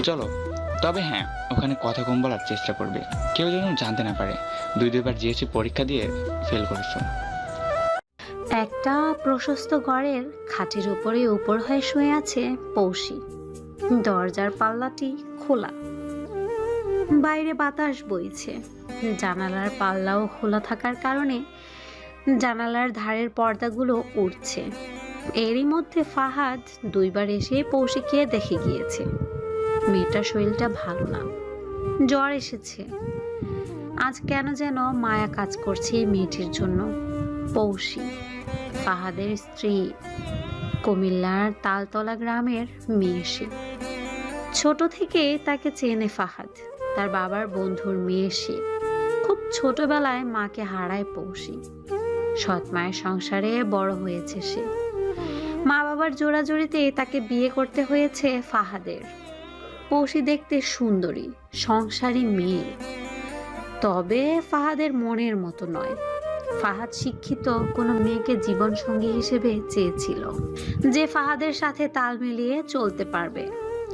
চলো। তবে হ্যাঁ, ওখানে কথা কম বলার চেষ্টা করবে, কেউ যেন জানতে না পারে 2-2বার জিএসসি পরীক্ষা দিয়ে ফেল করেছো। একটা প্রশস্ত ঘরের খাটের উপরে উপর হয়ে শুয়ে আছে পৌষী। দরজার পাল্লাটি খোলা, বাইরে বাতাস বইছে। জানালার পাল্লাও খোলা থাকার কারণে জানালার ধারের পর্দাগুলো উড়ছে। এরই মধ্যে ফাহাদ 2বার এসে পৌষীকে দেখে গিয়েছে। মেয়েটার শরীরটা ভালো না, জ্বর এসেছে। আজ কেন যেন মায়া কাজ করছে এই মেয়েটির জন্য। পৌষী ফাহাদের স্ত্রী, কুমিল্লার তালতলা গ্রামের মেয়ে সে। ছোট থেকে তাকে চেনে ফাহাদ, তার বাবার বন্ধুর মেয়ে সে। খুব ছোটবেলায় মাকে হারায় পৌষী। সৎ মায়ের সংসারে বড় হয়েছে সে। মা বাবার জোড়াজোড়িতে তাকে বিয়ে করতে হয়েছে ফাহাদের। পৌষী দেখতে সুন্দরী, সংসারী মেয়ে, তবে ফাহাদের মনের মতো নয়। ফাহাদ শিক্ষিত কোনো মেয়েকে জীবন সঙ্গী হিসেবে চেয়েছিল, যে ফাহাদের সাথে তাল মিলিয়ে চলতে পারবে।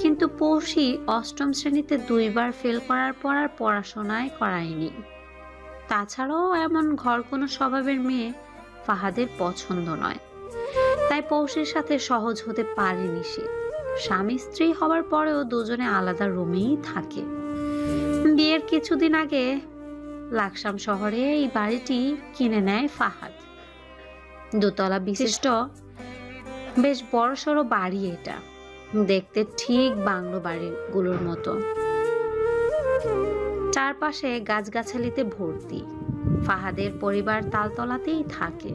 কিন্তু পৌষী 8ম শ্রেণীতে 2বার ফেল করার পর আর পড়াশোনায় করায়নি। তাছাড়াও এমন ঘর কোনো স্বভাবের মেয়ে ফাহাদের পছন্দ নয়। তাই পৌষীর সাথে সহজ হতে পারেনি সে। স্বামী স্ত্রী হবার পরেও দুজনে আলাদা রুমেই থাকে। বিয়ের কিছুদিন আগে লাকসাম শহরে এই বাড়িটি কিনে নেয় ফাহাদ। 2তলা বিশিষ্ট বেশ বড়সড় বাড়ি এটা, দেখতে ঠিক বাংলো বাড়িগুলোর মতো। চারপাশে গাছগাছালিতে ভর্তি। ফাহাদের পরিবার তালতলাতেই থাকে।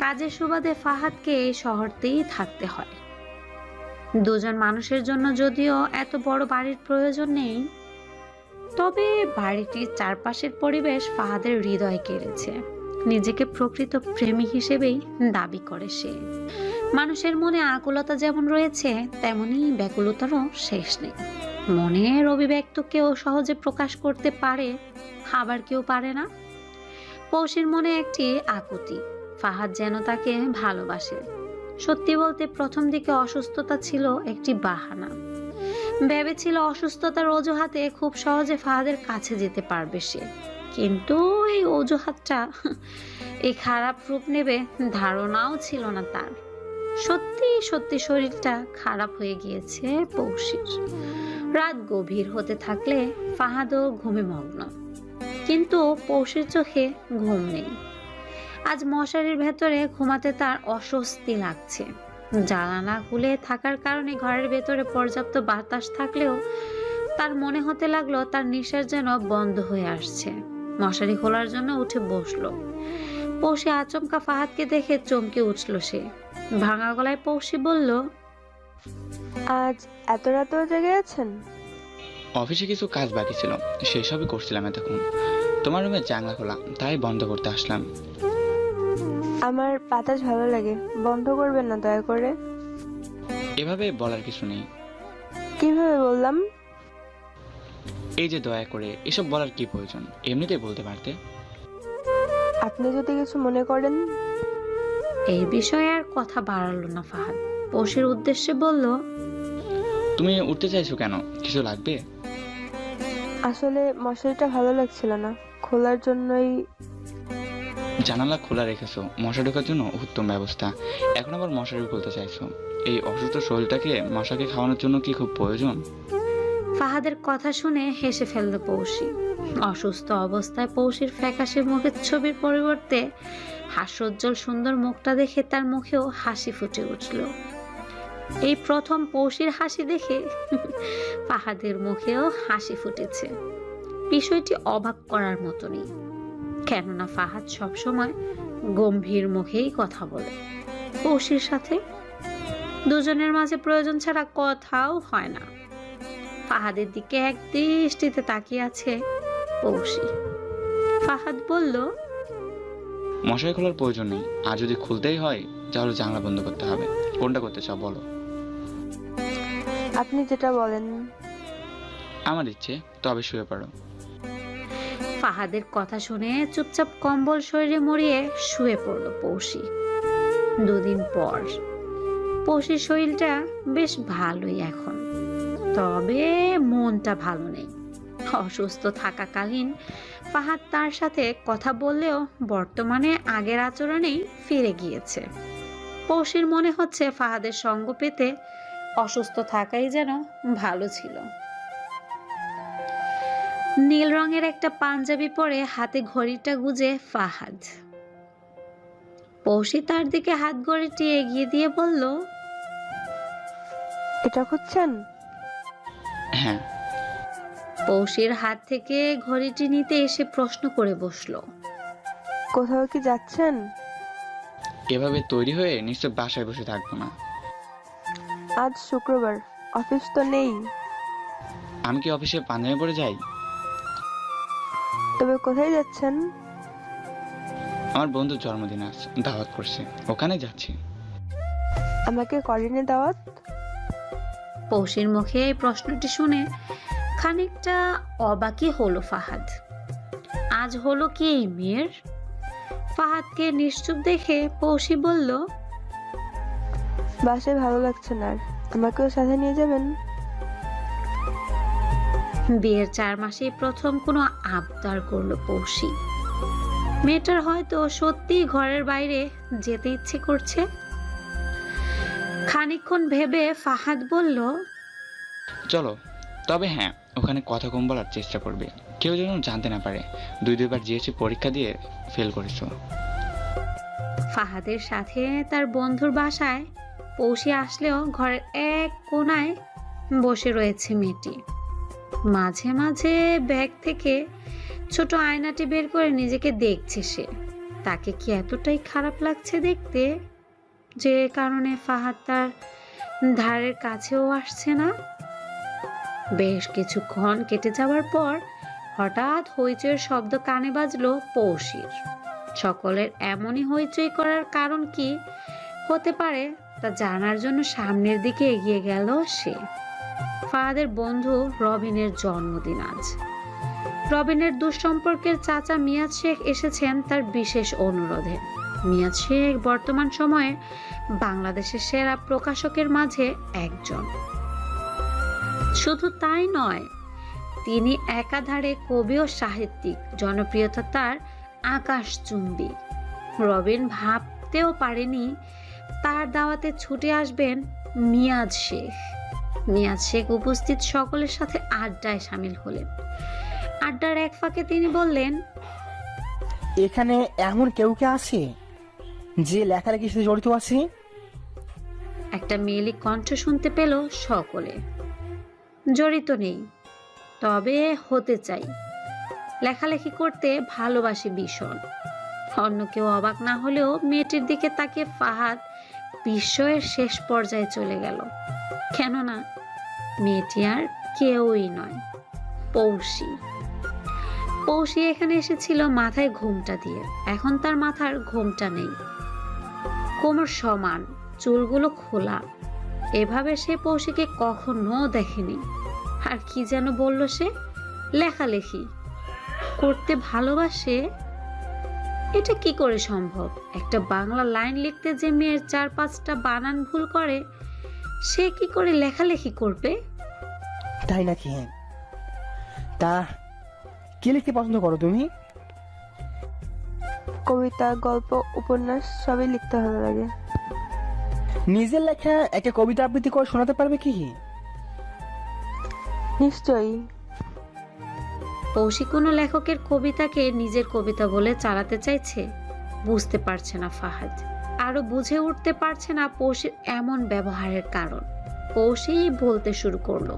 কাজের সুবাদে ফাহাদকে এই শহরতেই থাকতে হয়। দুজন মানুষের জন্য যদিও এত বড় বাড়ির প্রয়োজন নেই, তবে বাড়িটির চারপাশের পরিবেশ ফাহাদের হৃদয় কেড়েছে। নিজেকে প্রকৃত প্রেমী হিসেবেই দাবি করে সে। মানুষের মনে আকুলতা যেমন রয়েছে, তেমনি ব্যাকুলতারও শেষ নেই। মনের অভিব্যক্ত কেউ সহজে প্রকাশ করতে পারে, আবার কেউ পারে না। পৌষীর মনে একটি আকুতি, ফাহাদ যেন তাকে ভালোবাসে। সত্যি বলতে প্রথম দিকে অসুস্থতা ছিল একটি বাহানা। ভেবেছিল অসুস্থতার অজুহাতে খুব সহজে ফাহাদের কাছে যেতে পারবে সে। কিন্তু এই অজুহাতটা এই খারাপ রূপ নেবে ধারণাও ছিল না তার। সত্যি সত্যি শরীরটা খারাপ হয়ে গিয়েছে পৌষীর। রাত গভীর হতে থাকলে ফাহাদও ঘুমে মগ্ন, কিন্তু পৌষীর চোখে ঘুম নেই। আজ মশারির ভেতরে ঘুমাতে তার অস্বস্তি লাগছে। জানালা খুলে থাকার কারণে ঘরের ভেতরে পর্যাপ্ত বাতাস থাকলেও তার মনে হতে লাগলো তার নিঃশ্বাস যেন বন্ধ হয়ে আসছে। মশারি খোলার জন্য উঠে বসলো। পৌষী আচমকা ফাহাদকে দেখে চমকে উঠল সে। ভাঙা গলায় পৌষী বলল, আজ এত রাতেও জেগে আছেন? অফিসে কিছু কাজ বাকি ছিল, সেসবই করছিলাম এতক্ষণ। তোমার রুমে জানলা খোলা, তাই বন্ধ করতে আসলাম। আমার বাতাস ভালো লাগে, বন্ধ করবেন না দয়া করে। এভাবে বলার কিছু নেই। কিভাবে বললাম? এই যে দয়া করে, এসব বলার কি প্রয়োজন, এমনিতেই বলতে পারতে। আপনি যদি কিছু মনে করেন। এই বিষয়ে আর কথা বাড়ালো না ফাহাদ। পৌষীর উদ্দেশ্যে বলল, তুমি উঠতে চাইছো কেন, কিছু লাগবে? আসলে মশারিটা ভালো লাগছিল না, খোলার জন্যই। জানালা খোলা রেখেছো, মশা ঢোকার জন্য উত্তম ব্যবস্থা। এখন আবার মশারি খুলতে চাইছো? এই অসুস্থ শরীরটাকে মশাকে খাওয়ানোর জন্য কি খুব প্রয়োজন? ফাহাদের কথা শুনে হেসে ফেলল পৌষী। অসুস্থ অবস্থায় পৌষীর ফ্যাকাশে মুখের ছবির পরিবর্তে হাস্যোজ্জ্বল সুন্দর মুখটা দেখে তার মুখেও হাসি ফুটে উঠল। এই প্রথম পৌষীর হাসি দেখে ফাহাদের মুখেও হাসি ফুটেছে। বিষয়টি অবাক করার মতনই, কেননা ফাহাদ সবসময় গম্ভীর মুখেই কথা বলে পৌষীর সাথে। দুজনের মাঝে প্রয়োজন ছাড়া কথাও হয় না। ফাহাদের দিকে এক দৃষ্টিতে তাকিয়ে আছে পৌষী। ফাহাদ বলল, মশারি খোলার প্রয়োজন নেই, আর যদি খুলতেই হয় তাহলে জানলা বন্ধ করতে হবে। কোনটা করতে চাও বলো? আপনি যেটা বলেন। আমার ইচ্ছে, তবে শুয়ে পড়ো। ফাহাদের কথা শুনে চুপচাপ কম্বল শরীরে মুড়িয়ে শুয়ে পড়ল পৌষী। 2 দিন পর পৌষীর শরীরটা বেশ ভালোই এখন। তবে মনটা ভালো নেই। অসুস্থ থাকাকালীন ফাহাদ তার সাথে কথা বললেও বর্তমানে আগের আচরণেই ফিরে গিয়েছে। পৌশির মনে হচ্ছে ফাহাদের সঙ্গ পেতে অসুস্থ থাকাই যেন ভালো ছিল। নীল রঙের একটা পাঞ্জাবি পরে হাতে ঘড়িটা গুজে ফাহাদ। পৌশি তার দিকে হাত ঘড়িটি এগিয়ে দিয়ে বলল, এটা খুঁজছেন? হ্যাঁ। পৌশির হাত থেকে ঘড়িটি নিতে এসে প্রশ্ন করে বসলো, কোথাও কি যাচ্ছেন? এভাবে তৈরি হয়ে নিশ্চয় বাসায় বসে থাকবো না। আজ শুক্রবার, অফিস তো নেই। আমি কি অফিসে পাঞ্জাবি পরে যাই? তবে কোথায় যাচ্ছেন? আমার বন্ধুর জন্মদিন আছে, দাওয়াত করছে, ওখানে যাচ্ছি। আমাকে করেনি দাওয়াত? পৌশির মুখে এই প্রশ্নটি শুনে খানিকটা অবাকই হলো ফাহাদ। আজ হলো কি এই মেয়ের? ফাহাদকে নিশ্চুপ দেখে পৌশি বলল, বাসায় ভালো লাগছে না আর, আমাকেও সাথে নিয়ে যাবেন? বিয়ের 4 মাসেই প্রথম কোনো আবদার করলো পৌশি। মেয়েটার হয়তো সত্যি ঘরের বাইরে যেতে ইচ্ছে করছে। খানিকক্ষণ ভেবে ফাহাদ বলল, চলো। তবে হ্যাঁ, ওখানে কথা কম বলার চেষ্টা করবে, কেউ যেন জানতে না পারে 2-2বার জিএসসি পরীক্ষা দিয়ে ফেল করেছো। ফাহাদের সাথে তার বন্ধুর বাসায় পৌশি আসলেও ঘরের এক কোণায় বসে রয়েছে মেয়েটি। মাঝে মাঝে ব্যাগ থেকে ছোট আয়নাটি বের করে নিজেকে দেখছে সে। তাকে কি এতটাই খারাপ লাগছে দেখতে যে কারণে ফাহাদ তার ধারের কাছেও আসছে না? বেশ কিছুক্ষণ কেটে যাওয়ার পর হঠাৎ হইচইয়ের শব্দ কানে বাজলো পৌশির। সকলের এমনই হইচই করার কারণ কি হতে পারে তা জানার জন্য সামনের দিকে এগিয়ে গেল সে। ফাহাদের বন্ধু রবিনের জন্মদিন আজ। রবিনের দুঃসম্পর্কের চাচা মিয়াজ শেখ এসেছেন তার বিশেষ অনুরোধে। মিয়াজ শেখ বর্তমান সময়ে বাংলাদেশের সেরা প্রকাশকের মাঝে একজন। শুধু তাই নয়, তিনি একাধারে কবি ও সাহিত্যিক, জনপ্রিয়তা তার আকাশচুম্বী। রবিন ভাবতেও পারেনি তার দাওয়াতে ছুটে আসবেন মিয়াজ শেখ। মিয়াজ শেখ উপস্থিত সকলের সাথে আড্ডায় সামিল হলেন। আড্ডার এক ফাঁকে তিনি বললেন, এখানে এমন কেউ কে আছে যে লেখালেখির সাথে জড়িত আছে? একটা মেয়েলি কণ্ঠ শুনতে পেল সকলে। জড়িত নেই, তবে হতে চাই। লেখালেখি করতে ভালোবাসি ভীষণ। অন্য কেউ অবাক না হলেও মেয়েটির দিকে তাকিয়ে ফাহাদ বিস্ময়ের শেষ পর্যায়ে চলে গেল। কেননা মেয়েটি আর কেউই নয়, পৌশি। পৌশি এখানে এসেছিল মাথায় ঘোমটা দিয়ে। এখন তার মাথার ঘোমটা নেই, কোমর সমান, চুলগুলো খোলা। এভাবে সে পৌশিকে কখনো দেখেনি। আর কি যেন বলল সে? লেখালেখি করতে ভালোবাসে। এটা কি করে সম্ভব? একটা বাংলা লাইন লিখতে যে মেয়ের 4-5টা বানান ভুল করে, সে কি করে লেখালেখি করবে? তাই নাকি? তা কি লিখতে পছন্দ করো তুমি? কবিতা, গল্প, উপন্যাস সবই লিখতে ভালো লাগে। নিজের লেখা একটা কবিতা আবৃত্তি করে শোনাতে পারবে কি? নিশ্চয়ই। পৌশি কোনো লেখকের কবিতাকে নিজের কবিতা বলে চালাতে চাইছে? বুঝতে পারছে না ফাহাদ। আরো বুঝে উঠতে পারছে না পৌশির এমন ব্যবহারের কারণ। পৌশি বলতে শুরু করলো,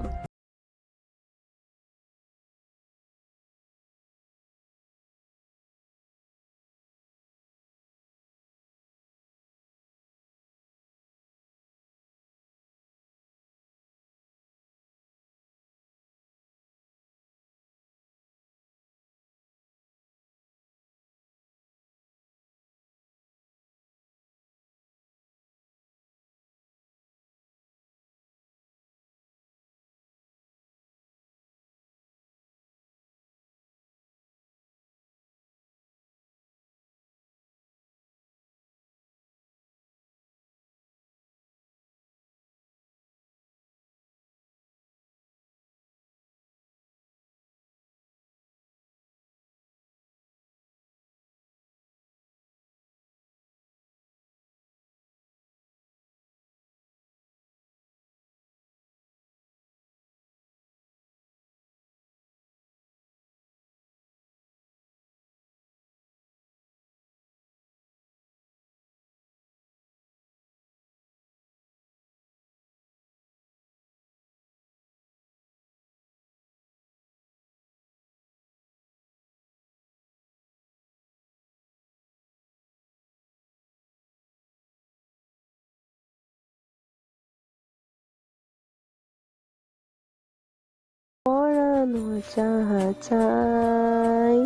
পরানো যাহা চাই,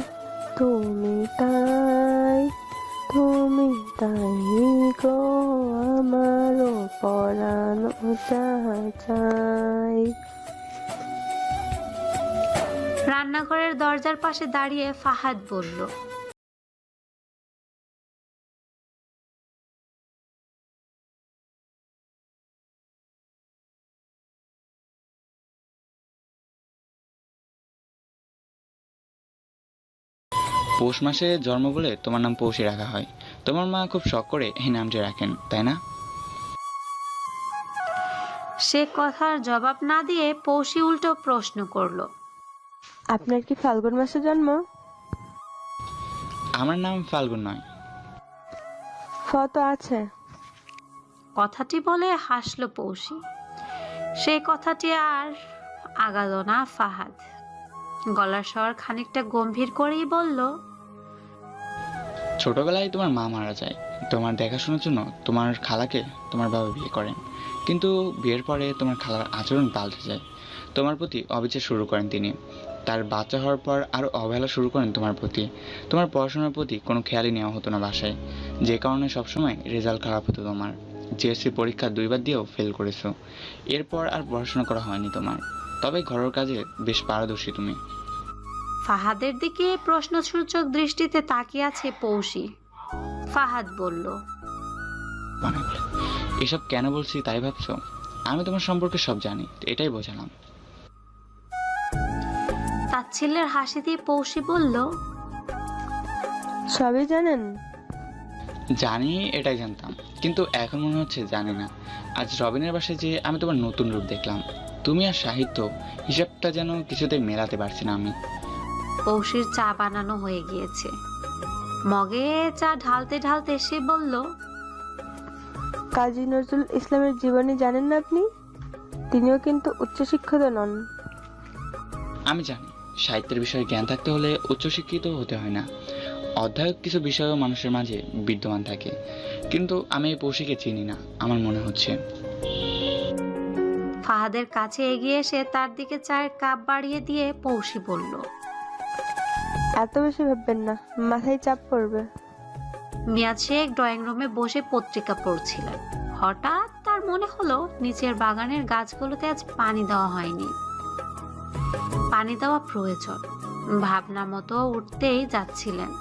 তুমি তাই, তুমি তাই গো আমারও পরানো যাহা চাই। রান্নাঘরের দরজার পাশে দাঁড়িয়ে ফাহাদ বলল, পৌষ মাসে জন্ম বলে তোমার নাম পৌষী রাখা হয়। তোমার মা খুব শখ করে এই নামটি রাখেন, তাই না? সে কথার জবাব না দিয়ে পৌষী উল্টো প্রশ্ন করলো, আপনার কি ফাল্গুন মাসে জন্ম? আমার নাম ফাল্গুন নয়। তো আছে। কথাটি বলে হাসলো পৌষী। সেই কথাটি আর আগালো না ফাহাদ। গলার স্বর খানিকটা গম্ভীর করেই বলল, ছোটবেলায় তোমার মা মারা যায়। তোমার দেখাশোনার জন্য তোমার খালাকে তোমার বাবা বিয়ে করেন, কিন্তু বিয়ের পরে তোমার খালার আচরণ পাল্টে যায়। তোমার প্রতি অবিচার শুরু করেন তিনি। তার বাচ্চা হওয়ার পর আরও অবহেলা শুরু করেন তোমার প্রতি। তোমার পড়াশোনার প্রতি কোনো খেয়ালই নেওয়া হতো না বাসায়, যে কারণে সবসময় রেজাল্ট খারাপ হতো তোমার। জিএসসি পরীক্ষা 2বার দিয়েও ফেল করেছো। এরপর আর পড়াশোনা করা হয়নি তোমার, তবে ঘরের কাজে বেশ পারদর্শী তুমি। ফাহাদের দিকে প্রশ্নসূচক দৃষ্টিতে তাকিয়ে আছে পৌষী। ফাহাদ বলল, মানে বলে, এসব কেন বলছি তাই ভাবছো? আমি তোমার সম্পর্কে সব জানি, এটাই বোঝালাম। তাচ্ছিল্যের হাসি দিয়ে পৌষী বলল, সবই জানেন? জানি, এটাই জানতাম, কিন্তু এখন মনে হচ্ছে জানি না। আজ রবিনের বাসায় যে আমি তোমার নতুন রূপ দেখলাম। তুমি আর সাহিত্য, হিসাবটা যেন কিছুতেই মেলাতে পারছি না আমি। পৌষীর চা বানানো হয়ে গিয়েছে। মগে চা ঢালতে ঢালতে সে বলল, কাজী নজরুল ইসলামের জীবনী জানেন না আপনি? তিনিও কিন্তু উচ্চশিক্ষিত নন। আমি জানি, সাহিত্যের বিষয়ে জ্ঞান থাকতে হলে উচ্চশিক্ষিত হতে হয় না। অধ্যায়ক কিছু বিষয়ও মানুষের মাঝে বিদ্যমান থাকে, কিন্তু আমি এই পৌষীকে চিনি না আমার মনে হচ্ছে। ফাহাদের কাছে এগিয়ে এসে তার দিকে চায়ের কাপ বাড়িয়ে দিয়ে পৌষী বলল, এত বেশি ভাববেন না, মাথায় চাপ পড়বে। মিয়াজ শেখ ড্রয়িং রুমে বসে পত্রিকা পড়ছিলেন। হঠাৎ তার মনে হলো নিচের বাগানের গাছগুলোতে আজ পানি দেওয়া হয়নি। পানি দেওয়া প্রয়োজন। ভাবনা মতো উঠতেই যাচ্ছিলেন,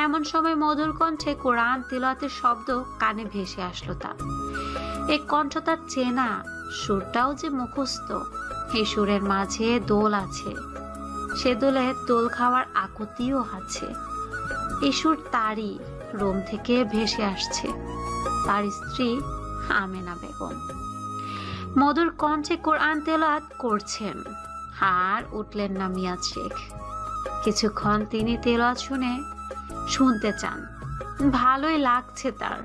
এমন সময় মধুর কণ্ঠে কোরআন তিলাওয়াতের শব্দ কানে ভেসে আসলো তার। এই কণ্ঠ তার চেনা, সুরটাও যে মুখস্থ। এই সুরের মাঝে দোল আছে, সে দোলে দোল খাওয়ার আকুতিও আছে। এই সুর তারই, রোম থেকে ভেসে আসছে তার স্ত্রী আমেনা বেগম। মধুর কণ্ঠে কোরআন তেলাওয়াত করছেন, আর উঠলেন না মিয়াজ শেখ। কিছুক্ষণ তিনি তেলাওয়াত শুনতে চান, ভালোই লাগছে তার।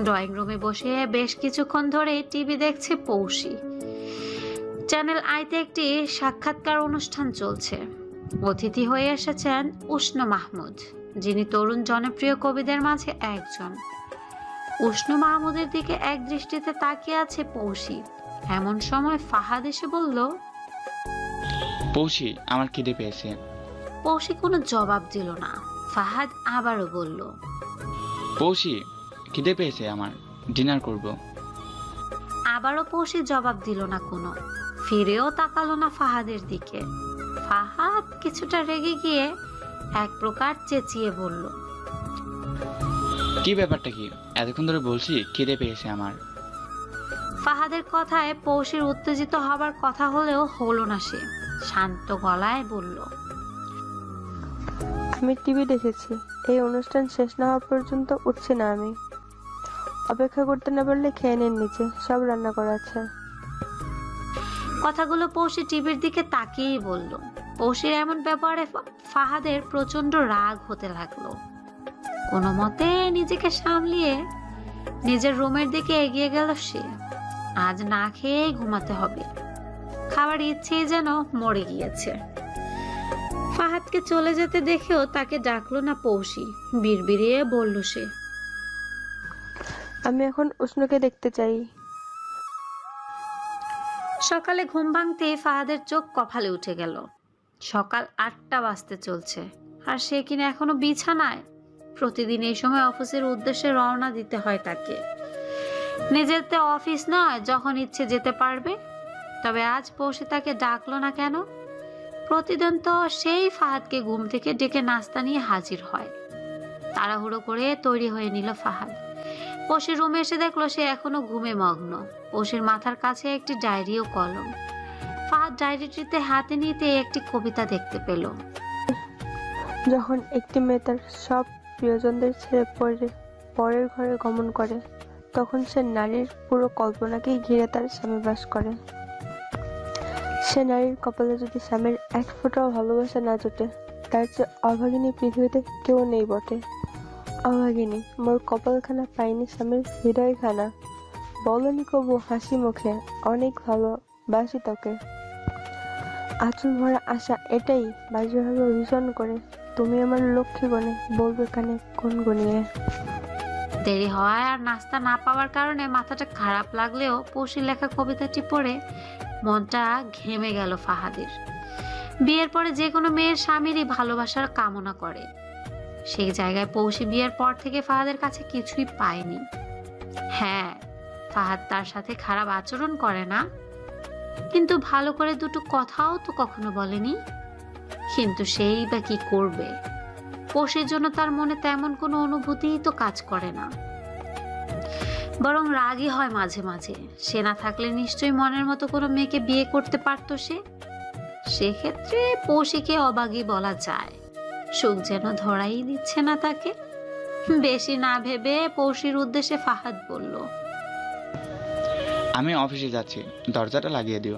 ড্রয়িং রুমে বসে বেশ কিছুক্ষণ ধরে টিভি দেখছে পৌষী। চ্যানেল আইতে একটি সাক্ষাৎকার অনুষ্ঠান চলছে। অতিথি হয়ে এসেছেন উষ্ণ মাহমুদ, যিনি তরুণ জনপ্রিয় কবিদের মাঝে একজন। উষ্ণ মাহমুদের দিকে এক দৃষ্টিতে তাকিয়ে আছে পৌষী। এমন সময় ফাহাদ এসে বলল, পৌষী, আমার খিদে পেয়েছে। পৌষী কোনো জবাব দিল না। ফাহাদ আবারও বলল, পৌষী, খিদে পেয়েছে আমার, ডিনার করব। আবারও পৌষী জবাব দিল না কোনো, ফিরেও তাকালো না ফাহাদের দিকে। ফাহাদ কিছুটা রেগে গিয়ে এক প্রকার চেঁচিয়ে বলল, কি ব্যাপারটা কি? এতক্ষণ ধরে বলছি খিদে পেয়েছে আমার। ফাহাদের কথায় পৌষীর উত্তেজিত হবার কথা হলেও হলো না। সে শান্ত গলায় বলল, আমি টিভি দেখেছি, এই অনুষ্ঠান শেষ না হওয়া পর্যন্ত উঠছি না আমি। অপেক্ষা করতে না পারলে খেয়ে নিন নিচে, সব রান্না করা আছে। কথাগুলো পৌষী টিভির দিকে তাকিয়েই বলল। পৌষীর এমন ব্যাপারে ফাহাদের প্রচন্ড রাগ হতে লাগলো। কোনো মতে নিজেকে সামলিয়ে নিজের রুমের দিকে এগিয়ে গেল সে। আজ না খেয়েই ঘুমাতে হবে। খাবার ইচ্ছেই যেন মরে গিয়েছে। ফাহাদকে চলে যেতে দেখেও তাকে ডাকলো না পৌষী। বিড়বিড়িয়ে বলল সে, আমি এখন উষ্ণকে দেখতে চাই। সকালে ঘুম ভাঙতে ফাহাদের চোখ কপালে উঠে গেল। সকাল 8টা বাজতে চলছে আর সে কিনা এখনো বিছানায়। প্রতিদিন এই সময় অফিসের উদ্দেশ্যে রওনা দিতে হয় তাকে। নিজের তো অফিস নয়, যখন ইচ্ছে যেতে পারবে। তবে আজ পৌঁছে তাকে ডাকলো না কেন? প্রতিদিন তো সেই ফাহাদকে ঘুম থেকে ডেকে নাস্তা নিয়ে হাজির হয়। তাড়াহুড়ো করে তৈরি হয়ে নিল ফাহাদ। পৌষের রুমে এসে দেখলো সে এখনো ঘুমে মগ্ন। পৌষের মাথার কাছে একটি ডায়েরি ও কলম। ফাহাদ ডায়েরিটিতে হাতে নিতে একটি কবিতা দেখতে পেল। যখন একটি মেয়ে তার সব প্রিয়জনদের ছেড়ে পরের ঘরে গমন করে, তখন সে নারীর পুরো কল্পনাকেই ঘিরে তার স্বামী বাস করে। সে নারীর কপালে যদি স্বামীর এক ফোঁটাও ভালোবাসা না জোটে, তার চেয়ে অভাগিনী পৃথিবীতে কেউ নেই বটে। অভাগিনী, মোর কপালখানা পাইনি স্বামীর হৃদয়খানা, বলনি কবু হাসি মুখে অনেক ভালোবাসি তোকে। আঁচল ভরা আশা এটাই বাজেভাবে ভীষণ করে, তুমি আমার লক্ষ্মী গণে বলবে কানে কোন গনিয়ে। দেরি হওয়ায় আর নাস্তা না পাওয়ার কারণে মাথাটা খারাপ লাগলেও পৌষের লেখা কবিতাটি পড়ে মনটা ঘেমে গেল ফাহাদের। বিয়ের পরে যে কোনো মেয়ের স্বামীরই ভালোবাসার কামনা করে। সেই জায়গায় পৌষি বিয়ের পর থেকে ফাহাদের কাছে কিছুই পায়নি। হ্যাঁ, ফাহাদ তার সাথে খারাপ আচরণ করে না, কিন্তু ভালো করে দুটো কথাও তো কখনো বলেনি। কিন্তু সেই বা কি করবে? পৌষের জন্য তার মনে তেমন কোনো অনুভূতিই তো কাজ করে না, বরং রাগই হয় মাঝে মাঝে। সে না থাকলে নিশ্চয়ই মনের মতো কোনো মেয়েকে বিয়ে করতে পারতো সে। সেক্ষেত্রে পৌষিকে অবাগী বলা যায়। সুখ যেন ধরাই দিচ্ছে না তাকে। বেশি না ভেবে পৌষির উদ্দেশ্যে ফাহাদ বলল, আমি অফিসে যাচ্ছি, দরজাটা লাগিয়ে দিও।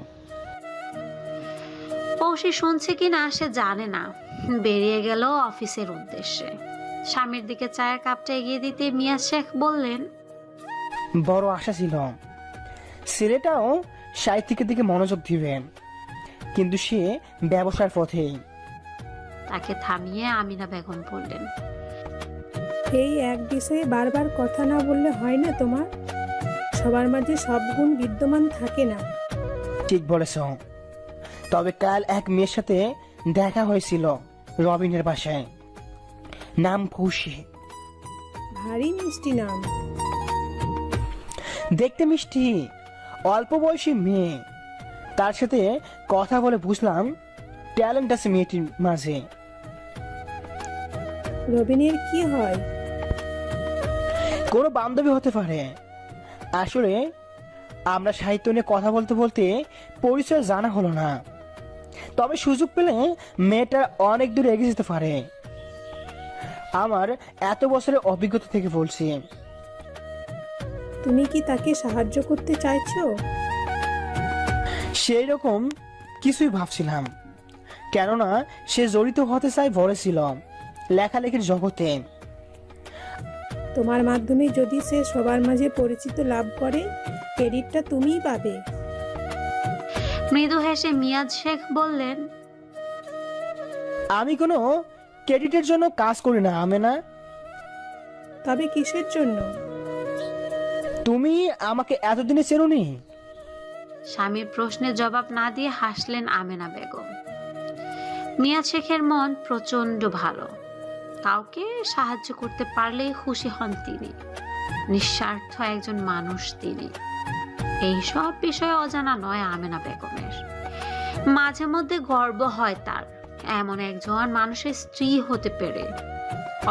পৌষি শুনছে কিনা সে জানে না। বেরিয়ে গেল অফিসের উদ্দেশ্যে। স্বামীর দিকে চায়ের কাপটা এগিয়ে দিতে মিয়া শেখ বললেন, বড় আশা ছিল ছেলেটাও সাহিত্যিকের দিকে মনোযোগ দিবে, কিন্তু সে ব্যবসার পথেই। তাকে থামিয়ে আমিনা বেগম বললেন, এই এক বিষয়ে বারবার কথা না বললে হয় না তোমার? সবার মাঝে সব গুণ বিদ্যমান থাকে না। ঠিক বলেছ। তবে কাল এক মেয়ের সাথে দেখা হয়েছিল রবিনের বাসায়, নাম খুশি। ভারী মিষ্টি নাম। দেখতে মিষ্টি, অল্প বয়সী মেয়ে। তার সাথে কথা বলে বুঝলাম ট্যালেন্ট আছে মেয়েটির মাঝে। রবিনের কি হয়? কোনো বান্ধবী হতে পারে। আসলে আমরা সাহিত্য নিয়ে কথা বলতে বলতে পরিচয় জানা হলো না। তবে সুযোগ পেলে মেয়েটা অনেক দূর এগিয়ে যেতে পারে। আমার এত বছরের অভিজ্ঞতা থেকে বলছি। তুমি কি তাকে সাহায্য করতে চাইছো? সেই রকম কিছুই ভাবছিলাম, কেননা সে জড়িত হতে চাই বলেছিল লেখালেখির জগতে। তোমার মাধ্যমে যদি সে সবার মাঝে পরিচিত লাভ করে, ক্রেডিটটা তুমিই পাবে। মৃদু হেসে মিয়াজ শেখ বললেন, আমি কোনো ক্রেডিটের জন্য কাজ করি না আমেনা। তবে কিসের জন্য? তুমি আমাকে এতদিনে চেনোনি? স্বামীর প্রশ্নের জবাব না দিয়ে হাসলেন আমেনা বেগম। মিয়াজ শেখের মন প্রচন্ড ভালো। কাউকে সাহায্য করতে পারলেই খুশি হন তিনি। নিঃস্বার্থ একজন মানুষ তিনি। এই সব বিষয়ে অজানা নয় আমেনা বেগমের। মাঝে মধ্যে গর্ব হয় তার এমন একজন মানুষের স্ত্রী হতে পেরে।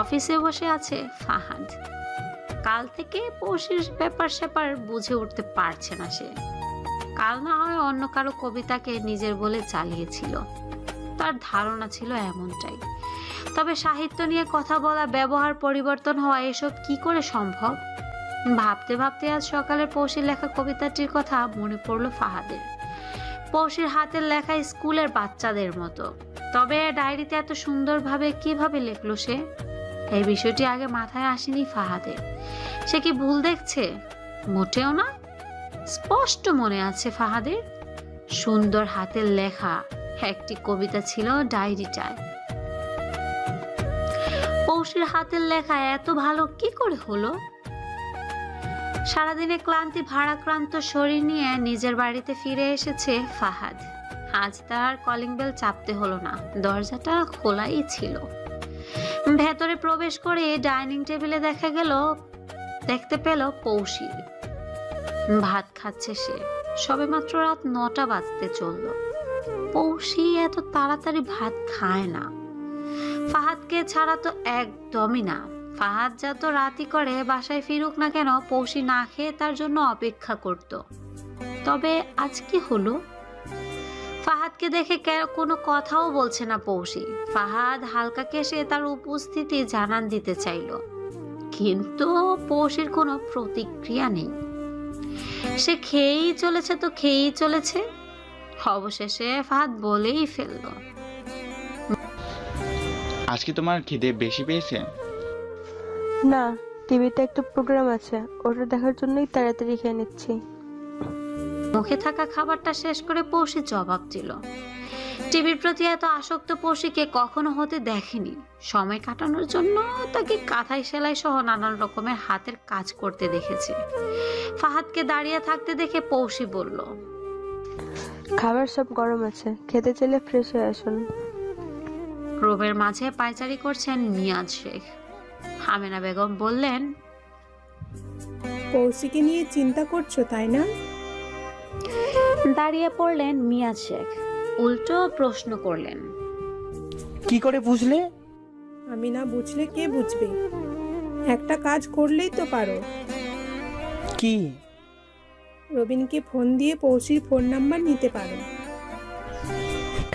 অফিসে বসে আছে ফাহাদ। কাল থেকে পৌষের ব্যাপার স্যাপার বুঝে উঠতে পারছে না সে। কাল না হয় অন্য কারো কবিতাকে নিজের বলে চালিয়েছিল, তার ধারণা ছিল এমনটাই। তবে সাহিত্য নিয়ে কথা বলা, ব্যবহার পরিবর্তন হওয়া, এসব কি করে সম্ভব? ভাবতে ভাবতে আজ সকালে পৌষের লেখা কবিতাটির কথা মনে পড়ল ফাহাদের। পৌষের হাতের লেখা স্কুলের বাচ্চাদের মতো। তবে ডায়েরিতে এত সুন্দরভাবে কিভাবে লিখলো সে? এই বিষয়টি আগে মাথায় আসেনি ফাহাদের। সে কি ভুল দেখছে? মোটেও না। স্পষ্ট মনে আছে ফাহাদের, সুন্দর হাতের লেখা একটি কবিতা ছিল ডায়েরিটায়। পৌষের হাতের লেখা এত ভালো কি করে হলো? সারাদিনে ক্লান্তি ভারাক্রান্ত শরীর নিয়ে নিজের বাড়িতে ফিরে এসেছে ফাহাদ। আজ তার কলিং বেল চাপতে হলো না, দরজাটা খোলাই ছিল। ভেতরে প্রবেশ করে ডাইনিং টেবিলে দেখতে পেল পৌশি ভাত খাচ্ছে। সে সবেমাত্র রাত 9টা বাজতে চলল। পৌশি এত তাড়াতাড়ি ভাত খায় না, ফাহাদকে ছাড়া তো একদমই না। ফাহাদ যত রাতি করে বাসায় ফিরুক না কেন, পৌশি না খেয়ে তার জন্য অপেক্ষা করত। তবে আজ কি হলো? ফাহাদকে দেখে কোনো কথাও বলছে না পৌশি। ফাহাদ হালকা কেশে তার উপস্থিতি জানান দিতে চাইল, কিন্তু পৌশির কোনো প্রতিক্রিয়া নেই। সে খেয়েই চলেছে তো খেয়েই চলেছে। অবশেষে ফাহাদ বলেই ফেলল, আজ কি তোমার খিদে বেশি পেয়েছে? না, টিভিতে একটা প্রোগ্রাম আছে, ওটা দেখার জন্যই তাড়াতাড়ি খেয়ে নিচ্ছি। মুখে থাকা খাবারটা শেষ করে পৌশি জবাব দিল। টিভির প্রতি এত আসক্ত পৌশিকে কখনো হতে দেখেনি। সময় কাটানোর জন্য তাকে কাঁথাই সেলাই সহ নানান রকমের হাতের কাজ করতে দেখেছে। ফাহাদকে দাঁড়িয়ে থাকতে দেখে পৌশি বলল, খাবার সব গরম আছে, খেতে চাইলে ফ্রেশ হয়ে আসুন। রোবের মাঝে পায়চারি করছেন মিয়াজ শেখ। আমেনা বেগম বললেন, পৌশিকে নিয়ে চিন্তা করছো তাই না? দাঁড়িয়ে পড়লেন মিয়াজ শেখ, উল্টো প্রশ্ন করলেন, কি করে বুঝলে? আমি না বুঝলে কে বুঝবে? একটা কাজ করলেই তো পারো। কি? রবিনকে ফোন দিয়ে পৌশির ফোন নাম্বার নিতে পারো।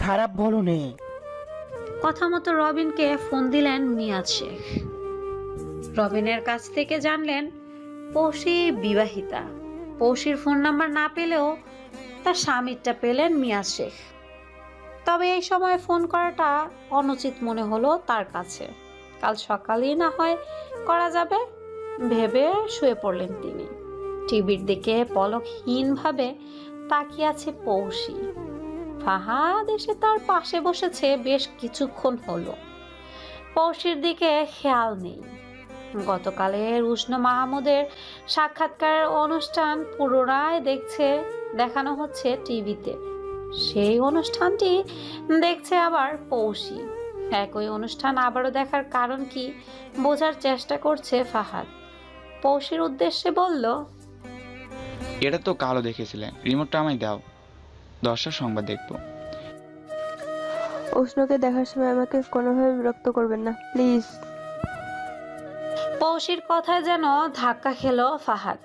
খারাপ বলো নে। কথা মতো রবিনকে ফোন দিলেন মিয়াজ শেখ। রবিনের কাছ থেকে জানলেন পৌশি বিবাহিতা। পৌশির ফোন নাম্বার না পেলেও তার স্বামীরটা পেলেন মিয়াজ শেখ। তবে এই সময় ফোন করাটা অনুচিত মনে হলো তার কাছে। কাল সকালেই না হয় করা যাবে ভেবে শুয়ে পড়লেন তিনি। টিভির দিকে পলকহীনভাবে তাকিয়ে আছে পৌশি। ফাহাদ এসে তার পাশে বসেছে বেশ কিছুক্ষণ হলো। পৌশির দিকে খেয়াল নেই। গতকালের উষ্ণ মাহমুদের সাক্ষাৎকারের অনুষ্ঠান পুনরায় দেখানো হচ্ছে টিভিতে। সেই অনুষ্ঠানটি দেখছে আবার পৌশি। একই অনুষ্ঠান আবারও দেখার কারণ কি বোঝার চেষ্টা করছে ফাহাদ। পৌশির উদ্দেশ্যে বলল, এটা তো কালো দেখেছিলে, রিমোটটা আমায় দাও, 10টার সংবাদ দেখবো। উষ্ণকে দেখার সময় আমাকে কোনোভাবে বিরক্ত করবেন না প্লিজ। পৌশির কথায় যেন ধাক্কা খেলো ফাহাদ।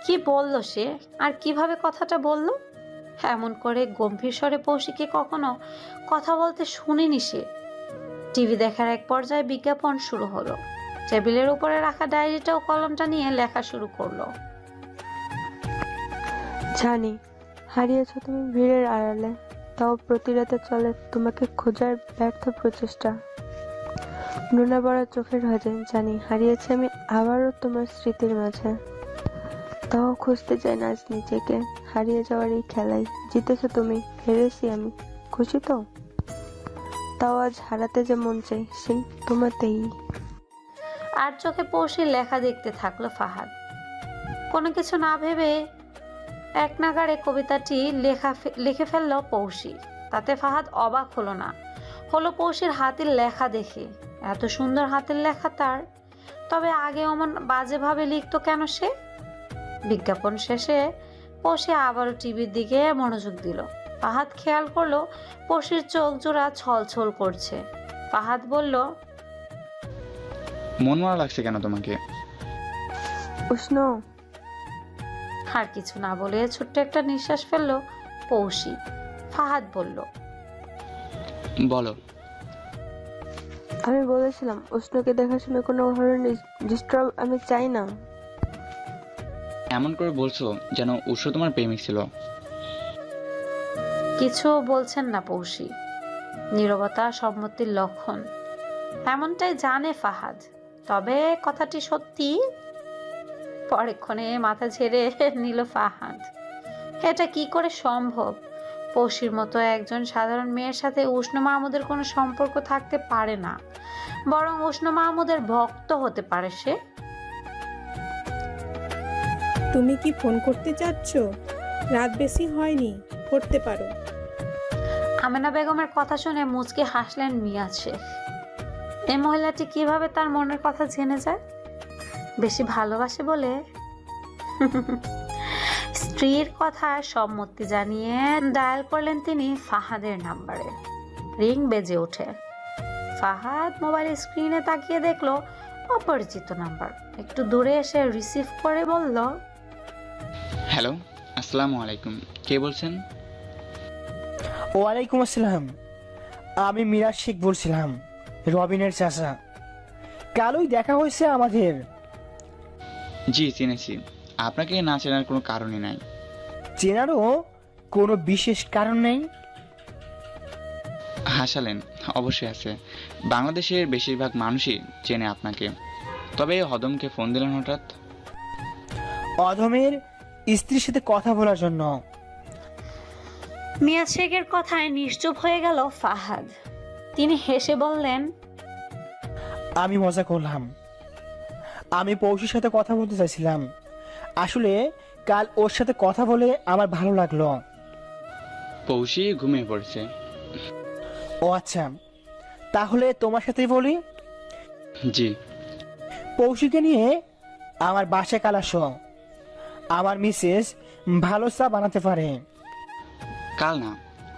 কি বলল সে, আর কিভাবে কথাটা বলল? এমন করে গম্ভীর স্বরে পৌশিকে কখনো কথা বলতে শুনিনি সে। টিভি দেখার এক পর্যায়ে বিজ্ঞাপন শুরু হলো। টেবিলের উপরে রাখা ডায়েরিটা ও কলমটা নিয়ে লেখা শুরু করলো। জানি হারিয়েছ তুমি ভিড়ের আড়ালে, তাও প্রতি রাতে চলে তোমাকে খোঁজার ব্যর্থ প্রচেষ্টা। নোনা বড়া চোখের ভাজে জানি হারিয়েছি আমি আবারও তোমার স্মৃতির মাঝে, তাও খুঁজতে চাই না আজ নিজেকে। হারিয়ে যাওয়ার এই খেলায় জিতেছো তুমি, হেরেছি আমি, খুশি তো? তাও আজ হারাতে যে মন চাই সেই তোমাতেই। আর চোখে পৌশির লেখা দেখতে থাকলো ফাহাদ। কোনো কিছু না ভেবে এক নাগাড়ে কবিতাটি লিখে ফেলল পৌশি। তাতে ফাহাদ অবাক হলো না, হলো পৌশির হাতের লেখা দেখে। এত সুন্দর হাতের লেখা তার, তবে আগে অমন বাজেভাবে লিখতো কেন সে? বিজ্ঞাপন শেষে পৌশি আবারও টিভির দিকে মনোযোগ দিল। ফাহাদ খেয়াল করলো পৌশির চোখ জোড়া ছলছল করছে। ফাহাদ বলল, মন মরা লাগছে কেন তোমাকে? উষ্ণ। আর কিছু না বলে ছোট্ট একটা নিঃশ্বাস ফেললো পৌশি। ফাহাদ বলল, বলো। আমি বলেছিলাম উষ্ণকে দেখার সময় কোনো ধরনের ডিস্টার্ব আমি চাই না। এমন করে বলছো যেন উৎস তোমার প্রেমিক ছিল। কিছু বলছেন না পৌশি। নীরবতা সম্মতির লক্ষণ, এমনটাই জানে ফাহাদ। তবে কথাটি সত্যি? পরেক্ষণে মাথা ঝেড়ে নিল ফাহাদ। এটা কি করে সম্ভব? পৌশির মতো একজন সাধারণ মেয়ের সাথে উষ্ণ মাহমুদের কোনো সম্পর্ক থাকতে পারে না, বরং উষ্ণ মাহমুদের ভক্ত হতে পারে সে। তুমি কি ফোন করতে চাচ্ছ? রাত বেশি হয়নি, করতে পারো। আমেনা বেগমের কথা শুনে মুচকি হাসলেন মিয়া শেখ। এই মহিলাটি কিভাবে তার মনের কথা জেনে যায়? বেশি ভালোবাসে বলে? স্ত্রীর কথা সম্মতি জানিয়ে ডায়াল করলেন তিনি ফাহাদের নাম্বারে। রিং বেজে ওঠে। ফাহাদ মোবাইল স্ক্রিনে তাকিয়ে দেখলো অপরিচিত নাম্বার। একটু দূরে এসে রিসিভ করে বলল, হ্যালো, আসসালামু আলাইকুম। কে বলছেন? ওয়ালাইকুম আসসালাম। আমি মিরাজ শেখ বলছিলাম, রবিনের চাচা। কালই দেখা হয়েছে আমাদের। জি, চিনেছি। আপনাকে না চেনার কোনো কারণই নাই। চেনারও কোনো বিশেষ কারণ নেই? হাসালেন। অবশ্যই আছে। বাংলাদেশের বেশিরভাগ মানুষই চেনে আপনাকে। তবে হদমকে ফোন দিলেন হঠাৎ? অধমের স্ত্রীর সাথে কথা বলার জন্য। মিয়া শেখের কথায় নিশ্চুপ হয়ে গেল ফাহাদ। তিনি হেসে বললেন, আমি মজা করলাম। আমি পৌষির সাথে কথা বলতে চাইছিলাম। আসলে কাল ওর সাথে কথা বলে আমার ভালো লাগলো। পৌষি ঘুমিয়ে পড়েছে। ও আচ্ছা, তাহলে তোমার সাথেই বলি। জি। পৌষিকে নিয়ে আমার বাসায় কাল আসো। আমার মিসেস ভালো চা বানাতে পারে। কাল না,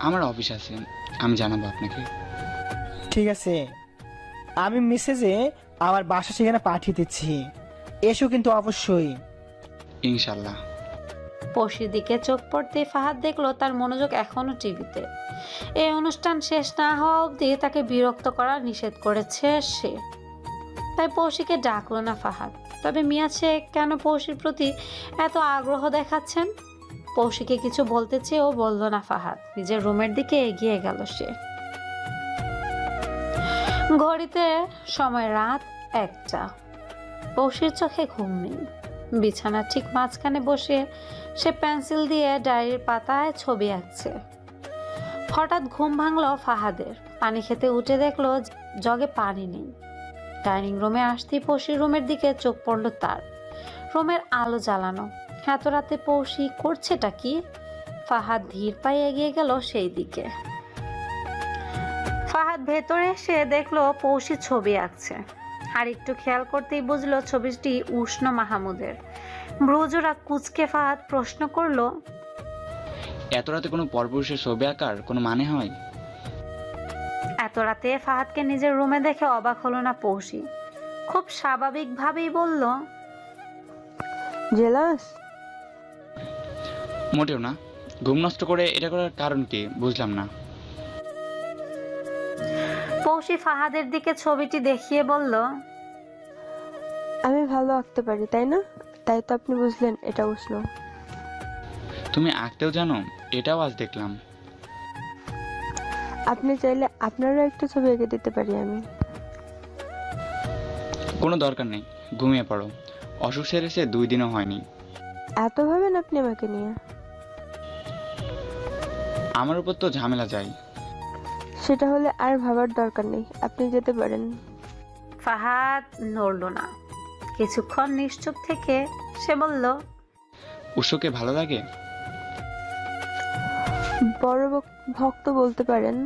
আমার অফিস আছে, আমি জানাবো আপনাকে। ঠিক আছে, আমি মেসেজে আমার বাসা সেখানে পাঠিয়ে দিচ্ছি। এসো কিন্তু অবশ্যই। ইনশাল্লাহ। পড়শির দিকে চোখ পড়তেই ফাহাদ দেখলো তার মনোযোগ এখনো টিভিতে। এই অনুষ্ঠান শেষ না হওয়া অবধি তাকে বিরক্ত করা নিষেধ করেছে সে। তাই পড়শিকে ডাকলো না ফাহাদ। তবে মিয়া শেখ কেন পড়শির প্রতি এত আগ্রহ দেখাচ্ছেন? পড়শিকে কিছু বলতে চেয়েও বলল না ফাহাদ। নিজের রুমের দিকে এগিয়ে গেল সে। ঘড়িতে সময় রাত 1টা। পড়শির চোখে ঘুম নেই। বিছানার ঠিক মাঝখানে বসে সে পেন্সিল দিয়ে ডায়েরির পাতায় ছবি আঁকছে। হঠাৎ ঘুম ভাঙলো ফাহাদের। পানি খেতে উঠে দেখলো জগে পানি নেই। ডাইনিং রুমে আসতেই পড়শির রুমের দিকে চোখ পড়লো তার। রুমের আলো জ্বালানো। এত রাতে পড়শি করছেটা কি? ফাহাদ ধীর পায়ে এগিয়ে গেল সেই দিকে। ফাহাদ ভেতরে এসে দেখলো পড়শি ছবি আঁকছে। আর একটু খেয়াল করতেই বুঝলো ছবিটি উষ্ণ মাহমুদের। ব্রুজোরা কুচকে ফাহাদ প্রশ্ন করলো, এত রাতে কোনো পরপুরুষের ছবি আঁকার কোনো মানে হয়? এত রাতে ফাহাদকে নিজের রুমে দেখে অবাক হলো না পড়শি। খুব স্বাভাবিকভাবেই বলল, জেলাস? মোটেও না। ঘুম নষ্ট করে এটা করার কারণ কি বুঝলাম না। পড়শি ফাহাদের দিকে ছবিটি দেখিয়ে বলল, আমি ভালো আঁকতে পারি, তাই না? তাই তো আপনি বুঝলেন এটা উষ্ণ। তুমি আঁকতেও জানো? এটাও আজ দেখলাম। আপনি চাইলে আপনারও একটা ছবি এঁকে দিতে পারি আমি। কোনো দরকার নেই, ঘুমিয়ে পড়ো। অসুখ সেরেছে 2 দিনও হয়নি। এত ভাবেন আপনি আমাকে নিয়ে? আমার উপর তো ঝামেলা যায়। সেটা হলে আর ভাবার দরকার নেই, আপনি যেতে পারেন। ফাহাদ নড়ল না। কিছুক্ষণ নিশ্চুপ থেকে সে বলল, উৎসকে ভালো লাগে? বড় ভক্ত বলতে পারেন।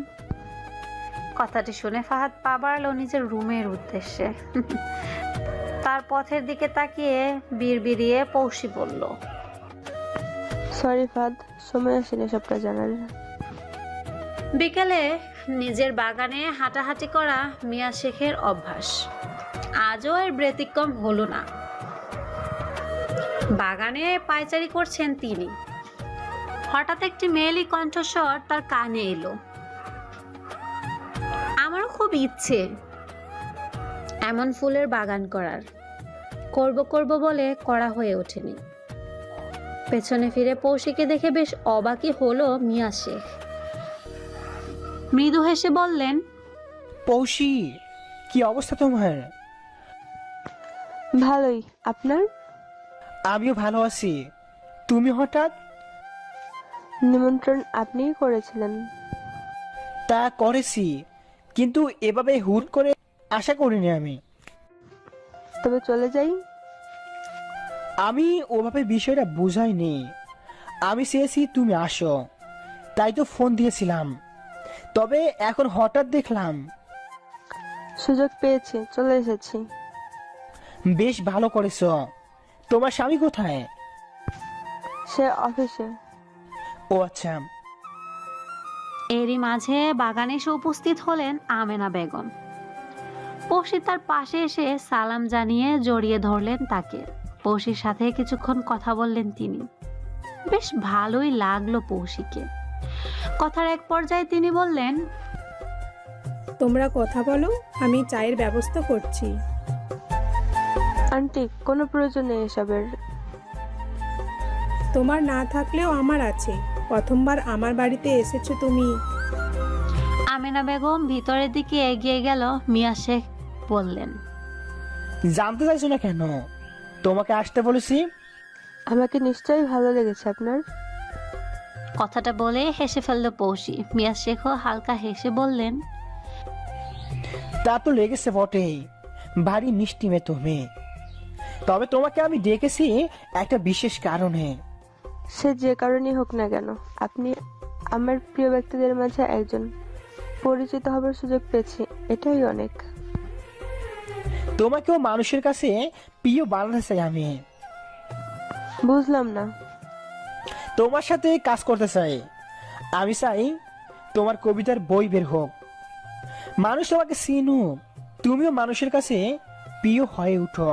কথাটি শুনে ফাহাদ পা বাড়ালো নিজের রুমের উদ্দেশ্যে। তার পথের দিকে তাকিয়ে বিড়বিড়িয়ে পৌষি বলল, সরি ফাদ, সময় আসেনি সবটা জানার। বিকেলে নিজের বাগানে হাঁটাহাঁটি করা মিয়া শেখের অভ্যাস। আজও এর ব্যতিক্রম হলো না। বাগানে পায়চারি করছেন তিনি। হঠাৎ একটি মেয়েলি কণ্ঠস্বর তার কানে এলো, আমারও খুব ইচ্ছে এমন ফুলের বাগান করার। করব বলে করা হয়ে ওঠেনি। পেছনে ফিরে পৌষিকে দেখে বেশ অবাকই হলো মিয়া শেখ। মৃদু হেসে বললেন, পৌষি, কি অবস্থা তোমার? ভালোই, আপনার? আমিও ভালো আছি। তুমি হঠাৎ? নিমন্ত্রণ আপনিই করেছিলেন। তা করেছি, কিন্তু এভাবে হুট করে আশা করিনি আমি। তবে চলে যাই। আমি ওভাবে বিষয়টা বুঝাইনি। আমি চেয়েছি তুমি আসো, তাই তো ফোন দিয়েছিলাম। তবে এখন হঠাৎ দেখলাম। সুযোগ পেয়েছি, চলে এসেছি। বেশ ভালো করেছো। তোমার স্বামী কোথায়? সে অফিসে। ও আচ্ছা। এরই মাঝে বাগানে এসে উপস্থিত হলেন আমেনা বেগম। পৌশি তার পাশে এসে সালাম জানিয়ে জড়িয়ে ধরলেন তাকে। পৌশির সাথে কিছুক্ষণ কথা বললেন তিনি। বেশ ভালোই লাগলো পৌশিকে। কথার এক পর্যায়ে তিনি বললেন, তোমরা কথা বলো, আমি চায়ের ব্যবস্থা করছি। আন্টি, কোনো প্রয়োজন নেই এসবের। তোমার না থাকলেও আমার আছে। প্রথমবার আমার বাড়িতে এসেছো তুমি। আমেনা বেগম ভিতরের দিকে এগিয়ে গেল। মিয়া শেখ বললেন, জানতে চাইছো না কেন? তোমাকে আসতে বলেছি। আমাকে নিশ্চয়ই ভালো লেগেছে আপনার। কথাটা বলে হেসে ফেলল পৌশি। মিয়া শেখও হালকা হেসে বললেন, তা তো লেগেছে বটেই। ভারী মিষ্টি মেয়ে তুমি। তবে তোমাকে আমি ডেকেছি একটা বিশেষ কারণে। সে যে কারণেই হোক না কেন, আপনি আমার প্রিয় ব্যক্তিদের মাঝে একজন। পরিচিত হবার সুযোগ পেয়েছি, এটাই অনেক। তোমাকেও মানুষের কাছে প্রিয় বানাতে চাই আমি। বুঝলাম না। তোমার সাথে কাজ করতে চাই। আমি চাই তোমার কবিতার বই বের হোক, মানুষ তোমাকে চিনুক, তুমিও মানুষের কাছে প্রিয় হয়ে উঠো।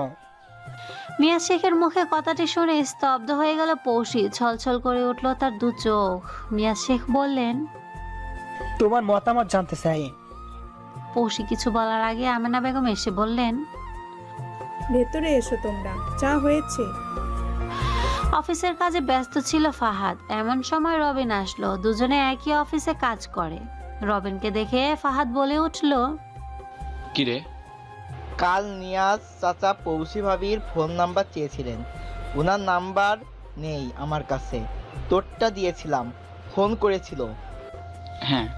মিয়া শেখের মুখে কথাটি শুনে স্তব্ধ হয়ে গেল পৌশি। ছলছল করে উঠল তার দু চোখ। মিয়া শেখ বললেন, তোমার মতামত জানতে চাই। পৌশি কিছু বলার আগে আমেনা বেগম এসে বললেন, ভেতরে এসো তোমরা, চা হয়েছে। অফিসের কাজে ব্যস্ত ছিল ফাহাদ। এমন সময় রবিন আসলো। দুজনে একই অফিসে কাজ করে। রবিনকে দেখে ফাহাদ বলে উঠল, কি রে? কাল নিয়াজ চাচা পৌশি ভাবির ফোন নাম্বার চেয়েছিলেন। ওনার নাম্বার নেই আমার কাছে, তোরটা দিয়েছিলাম। ফোন করেছিল। হ্যাঁ,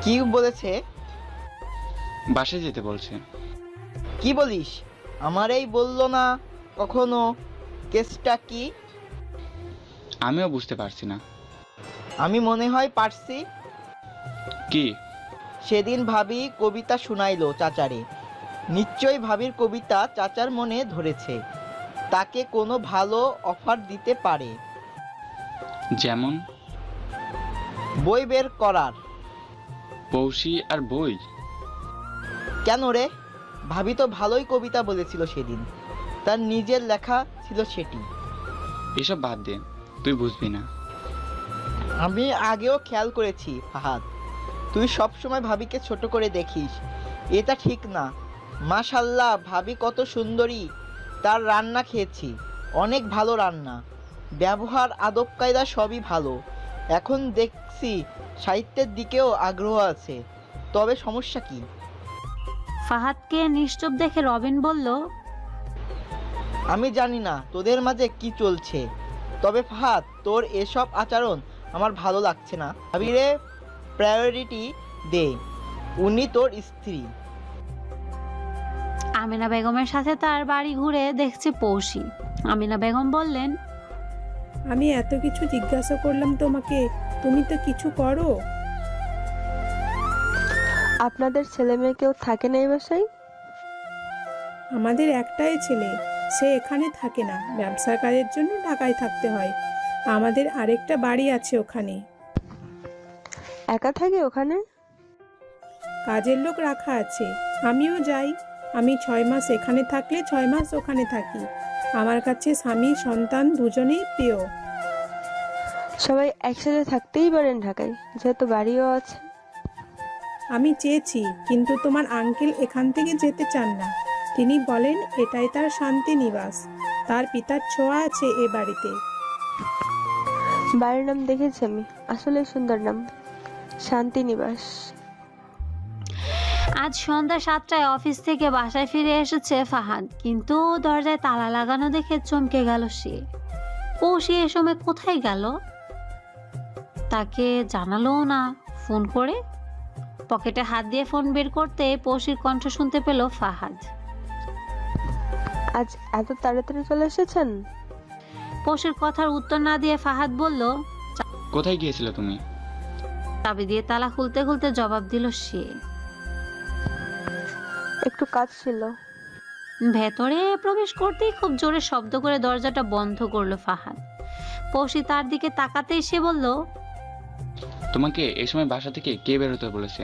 কি বলেছে? বাসায় যেতে বলছে। কি বলিস? আমারই বললো না কখনো। কেসটা কি? আমিও বুঝতে পারছি না। আমি মনে হয় পারছি। কি? সেদিন ভাবি কবিতা শুনাইলো চাচারে। নিশ্চয়ই ভাবির কবিতা চাচার মনে ধরেছে। তাকে কোনো ভালো অফার দিতে পারে। যেমন? বই বের করার। পৌশি আর বই? কেন রে? ভাবি তো ভালোই কবিতা বলেছিল সেদিন। তার নিজের লেখা ছিল সেটি। এসব বাদ দে, তুই বুঝবি না। আমি আগেও খেয়াল করেছি ফাহাদ, তুই সবসময় ভাবিকে ছোট করে দেখিস। এটা ঠিক না। মাশাল্লাহ, ভাবি কত সুন্দরী। তার রান্না খেয়েছি, অনেক ভালো রান্না। ব্যবহার, আদব কায়দা সবই ভালো। এখন দেখছি সাহিত্যের দিকেও আগ্রহ আছে। তবে সমস্যা কি? ফাহাদকে নিশ্চুপ দেখে রবিন বলল, আমি জানি না তোদের মাঝে কি চলছে। তবে ফাহাদ, তোর এসব আচরণ আমার ভালো লাগছে না। ভাবিরে প্রায়োরিটি দে, উনি তোর স্ত্রী। আমিনা বেগমের সাথে তার বাড়ি ঘুরে দেখছে পৌশি। আমিনা বেগম বললেন, আমি এত কিছু জিজ্ঞাসা করলাম তোমাকে, তুমি তো কিছু করো। আপনাদের ছেলে মেয়ে কেউ থাকে না এই বাসায়? আমাদের একটাই ছেলে, সে এখানে থাকে না, ব্যবসার কাজের জন্য ঢাকায় থাকতে হয়। আমাদের আরেকটা বাড়ি আছে ওখানে। একা থাকে ওখানে? কাজের লোক রাখা আছে, আমিও যাই। আমি 6 মাস এখানে থাকলে 6 মাস ওখানে থাকি। আমার কাছে স্বামী সন্তান দুজনেই প্রিয়। সবাই একসাথে থাকতেই পারেন ঢাকায়, যেহেতু বাড়িও আছে। আমি চেয়েছি, কিন্তু তোমার আঙ্কেল এখান থেকে যেতে চান না। তিনি বলেন এটাই তার শান্তি নিবাস। তার পিতার ছোঁয়া আছে এ বাড়িতে। বাড়ির নাম দেখেছি আমি, আসলে সুন্দর নাম, শান্তিনিবাস। আজ সন্ধ্যা 7টায় অফিস থেকে বাসায় ফিরে এসেছে ফাহাদ। কিন্তু দরজায় তালা লাগানো দেখে চমকে গেল সে। পৌশি এ সময় কোথায় গেল? তাকে জানালো না ফোন করে। পকেটে হাত দিয়ে ফোন বের করতে পৌশির কণ্ঠ শুনতে পেল ফাহাদ। আজ এত তাড়াতাড়ি চলে এসেছেন? পৌষির কথার উত্তর না দিয়ে ফাহাদ বলল, কোথায় গিয়েছিলে তুমি? চাবি দিয়ে তালা খুলতে খুলতে জবাব দিল সে। একটু কাজ ছিল। ভেতরে প্রবেশ করতেই খুব জোরে শব্দ করে দরজাটা বন্ধ করলো ফাহাদ। পৌষি তার দিকে তাকাতেই সে বলল, তোমাকে এই সময় বাসা থেকে কে বেরোতে বলেছে?